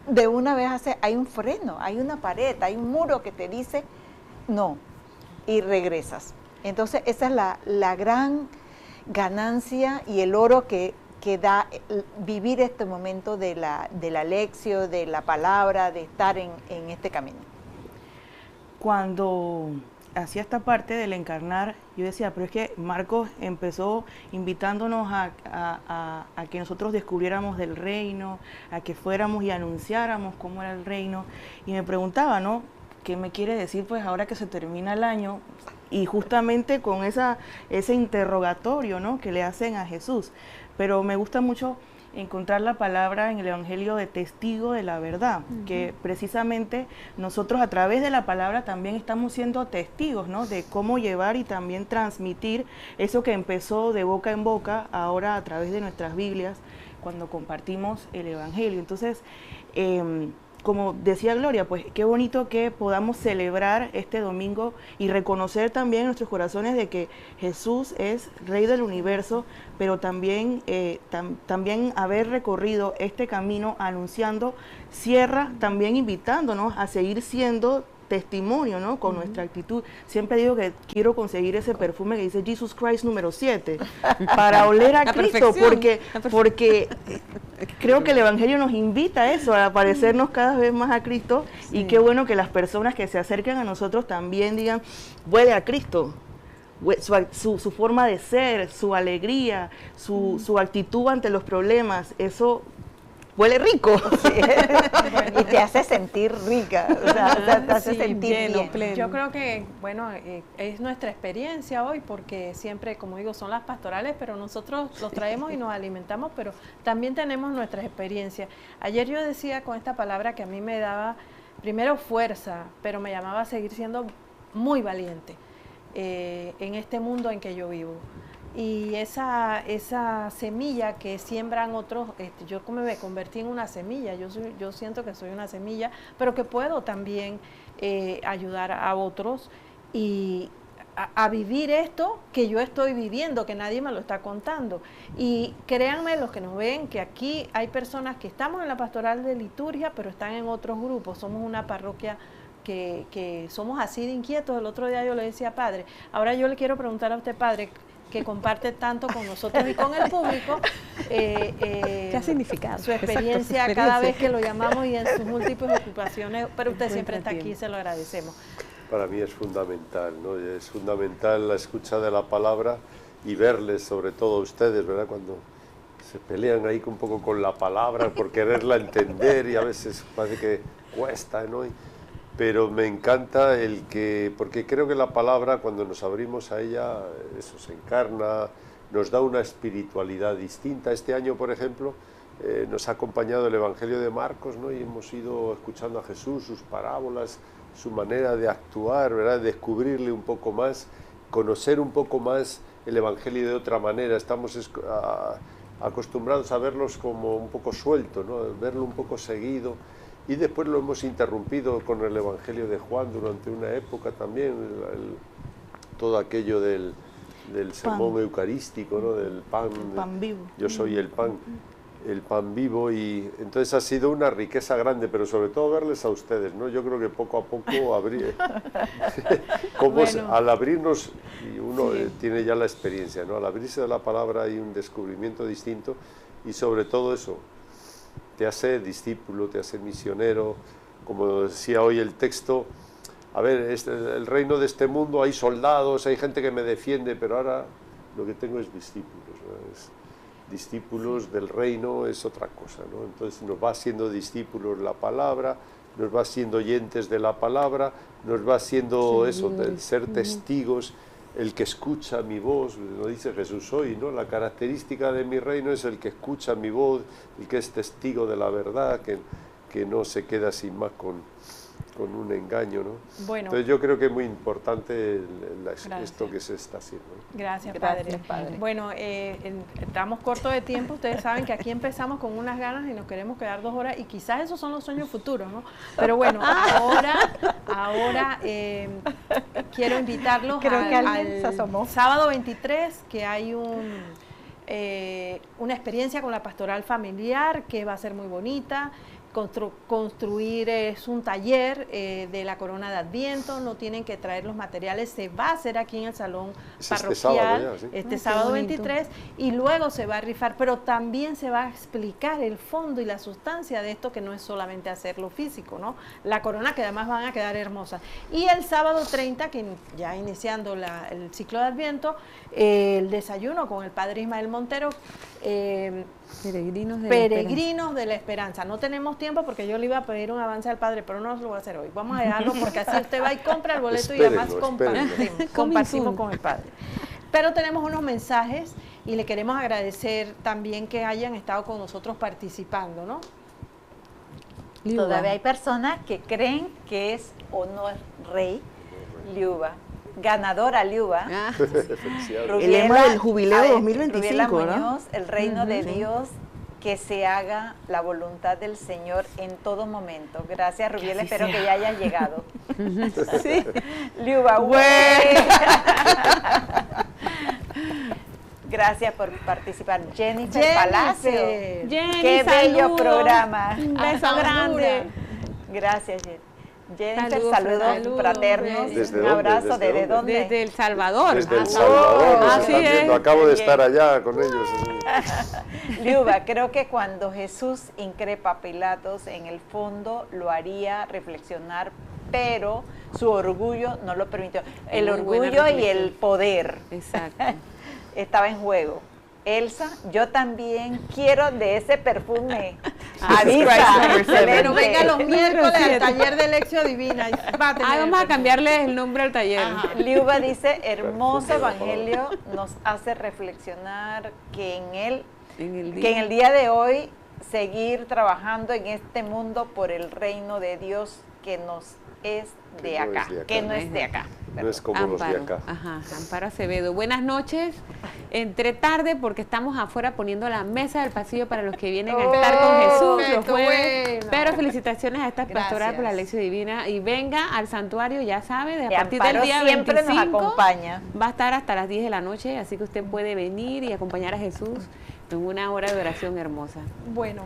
de una vez hay un freno, hay una pared, hay un muro que te dice no, y regresas. Entonces esa es la gran ganancia y el oro que da vivir este momento de la lección, de la palabra, de estar en este camino. Cuando hacía esta parte del encarnar, yo decía, pero es que Marcos empezó invitándonos a que nosotros descubriéramos del reino, a que fuéramos y anunciáramos cómo era el reino, y me preguntaba, ¿no? ¿Qué me quiere decir pues ahora que se termina el año? Y justamente con ese interrogatorio, ¿no?, que le hacen a Jesús. Pero me gusta mucho encontrar la palabra en el Evangelio de testigo de la verdad, que precisamente nosotros a través de la palabra también estamos siendo testigos, ¿no?, de cómo llevar y también transmitir eso que empezó de boca en boca, ahora a través de nuestras Biblias, cuando compartimos el Evangelio. Entonces, como decía Gloria, pues qué bonito que podamos celebrar este domingo y reconocer también en nuestros corazones de que Jesús es Rey del universo, pero también, también haber recorrido este camino anunciando, cierra también invitándonos a seguir siendo testimonio, ¿no?, con nuestra actitud. Siempre digo que quiero conseguir ese perfume que dice Jesus Christ número 7 para oler a Cristo, porque creo que el Evangelio nos invita a eso, a parecernos cada vez más a Cristo, y qué bueno que las personas que se acerquen a nosotros también digan, huele a Cristo. Su forma de ser, su alegría, su actitud ante los problemas, eso huele rico. Sí. Y te hace sentir rica, o sea, te hace sentir lleno, bien. pleno. Yo creo que, bueno, es nuestra experiencia hoy, porque siempre, como digo, son las pastorales, pero nosotros los traemos y nos alimentamos, pero también tenemos nuestras experiencias. Ayer yo decía con esta palabra que a mí me daba, primero, fuerza, pero me llamaba a seguir siendo muy valiente en este mundo en que yo vivo. Y esa semilla que siembran otros, yo como me convertí en una semilla, yo siento que soy una semilla, pero que puedo también ayudar a otros y a vivir esto que yo estoy viviendo, que nadie me lo está contando. Y créanme los que nos ven, que aquí hay personas que estamos en la pastoral de liturgia, pero están en otros grupos. Somos una parroquia que somos así de inquietos. El otro día yo le decía, padre, ahora yo le quiero preguntar a usted, padre, que comparte tanto con nosotros y con el público, ¿qué ha significado? Su experiencia, cada vez que lo llamamos y en sus múltiples ocupaciones, pero usted siempre está aquí, se lo agradecemos. Para mí es fundamental, ¿no? Es fundamental la escucha de la palabra y verles, sobre todo ustedes, ¿verdad?, cuando se pelean ahí un poco con la palabra por quererla entender, y a veces parece que cuesta, ¿no? Pero me encanta porque creo que la palabra, cuando nos abrimos a ella, eso se encarna, nos da una espiritualidad distinta. Este año, por ejemplo, nos ha acompañado el Evangelio de Marcos, ¿no?, y hemos ido escuchando a Jesús, sus parábolas, su manera de actuar, ¿verdad?, descubrirle un poco más, conocer un poco más el Evangelio de otra manera. Estamos acostumbrados a verlos como un poco suelto, ¿no?, verlo un poco seguido. Y después lo hemos interrumpido con el Evangelio de Juan durante una época también, todo aquello del sermón eucarístico, ¿no?, del pan vivo. Yo soy el pan vivo, y entonces ha sido una riqueza grande, pero sobre todo verles a ustedes, ¿no? Yo creo que poco a poco al abrirnos, y uno tiene ya la experiencia, ¿no?, al abrirse de la palabra hay un descubrimiento distinto, y sobre todo eso, te hace discípulo, te hace misionero. Como decía hoy el texto, a ver, el reino de este mundo, hay soldados, hay gente que me defiende, pero ahora lo que tengo es discípulos, ¿no? Discípulos del reino es otra cosa, ¿no? Entonces nos va siendo discípulos la palabra, nos va siendo oyentes de la palabra, nos va siendo eso, de ser testigos. El que escucha mi voz, lo dice Jesús hoy, ¿no? La característica de mi reino es el que escucha mi voz, el que es testigo de la verdad, que no se queda sin más con un engaño, ¿no? Bueno. Entonces yo creo que es muy importante Gracias. esto que se está haciendo. Gracias, Gracias, padre. padre. Bueno, estamos cortos de tiempo. Ustedes saben que aquí empezamos con unas ganas y nos queremos quedar 2 horas y quizás esos son los sueños futuros, ¿no? Pero bueno, ahora quiero invitarlos Creo que alguien se asomó. sábado 23, que hay una experiencia con la pastoral familiar que va a ser muy bonita. Construir es un taller de la Corona de Adviento, no tienen que traer los materiales, se va a hacer aquí en el salón Es parroquial este sábado ya, ¿sí? este sábado 23 y luego se va a rifar, pero también se va a explicar el fondo y la sustancia de esto, que no es solamente hacerlo físico, ¿no? La corona, que además van a quedar hermosas. Y el sábado 30, que ya iniciando el ciclo de Adviento, el desayuno con el padre Ismael Montero, Peregrinos de la Esperanza. No tenemos tiempo porque yo le iba a pedir un avance al padre, pero no lo voy a hacer hoy. Vamos a dejarlo porque así usted va y compra el boleto y además compartimos con el padre. Pero tenemos unos mensajes y le queremos agradecer también que hayan estado con nosotros participando, ¿no? Todavía hay personas que creen que es honor rey Liuba. Ganadora Liuba. Felicidades. El lema del jubileo 2025, Rubiela ¿verdad? Muñoz, el reino de Dios, que se haga la voluntad del Señor en todo momento. Gracias, Rubiela, así espero sea. que ya hayas llegado. Sí. Liuba, Güey. Gracias por participar. Jennifer Palacio. Jenny, Qué bello saludos. programa. Un beso Hasta grande. Honduras. Gracias, Jennifer. Saludos, Saludos fraternos. ¿Desde Un dónde? abrazo. ¿Desde ¿Desde dónde? dónde? Desde El Salvador. Desde El Ah, Salvador, nos así están es. viendo. Acabo de Bien. estar allá con ellos. Liuba, creo que cuando Jesús increpa a Pilatos, en el fondo lo haría reflexionar, pero su orgullo no lo permitió. El Muy buena orgullo y reflexión. el poder Exacto. estaba en juego. Elsa, yo también quiero de ese perfume. Christ Avisa, number 7. Pero venga los excelente. miércoles al 7. taller de Lección Divina. Va a tener Ah, vamos a el cambiarle el nombre al taller. Ajá. Liuba dice, hermoso Perfume de la evangelio nos hace reflexionar que en él En que en el día de hoy seguir trabajando en este mundo por el reino de Dios que nos es de Que no acá, es de acá. que no es de acá. No es como los de Amparo, acá. ajá, Amparo Acevedo. Buenas noches. Entré tarde porque estamos afuera poniendo la mesa del pasillo para los que vienen a estar con Jesús los perfecto, jueves. bueno. Pero felicitaciones a esta pastoral Gracias. por la lección divina. Y venga al santuario, ya sabe, de a Y partir del Amparo día siempre 25. nos acompaña. Va a estar hasta las 10 de la noche, así que usted puede venir y acompañar a Jesús en una hora de oración hermosa. Bueno,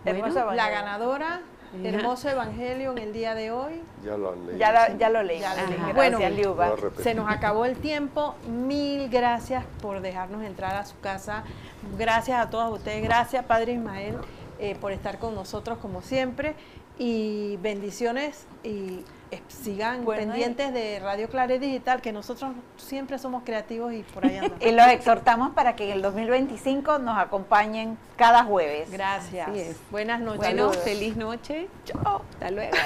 Hermoso Bueno, evangelio. la ganadora, hermoso evangelio en el día de hoy. Ya lo han leído. Ya lo leí. Ya lo leí. Gracias, Bueno, Liuba. Lo voy a repetir. Se nos acabó el tiempo. Mil gracias por dejarnos entrar a su casa. Gracias a todos ustedes. Gracias, Padre Ismael, por estar con nosotros como siempre. Y bendiciones y sigan Bueno, pendientes de Radio Claret Digital, que nosotros siempre somos creativos y por ahí andamos. Y los exhortamos para que en el 2025 nos acompañen cada jueves. Gracias. Así es. Buenas noches. Bueno, Saludos. feliz noche. Chao. Hasta luego.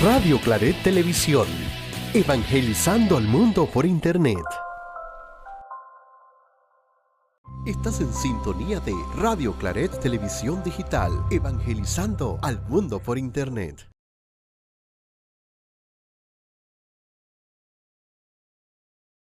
Radio Claret Televisión, evangelizando al mundo por Internet. Estás en sintonía de Radio Claret Televisión Digital, evangelizando al mundo por Internet.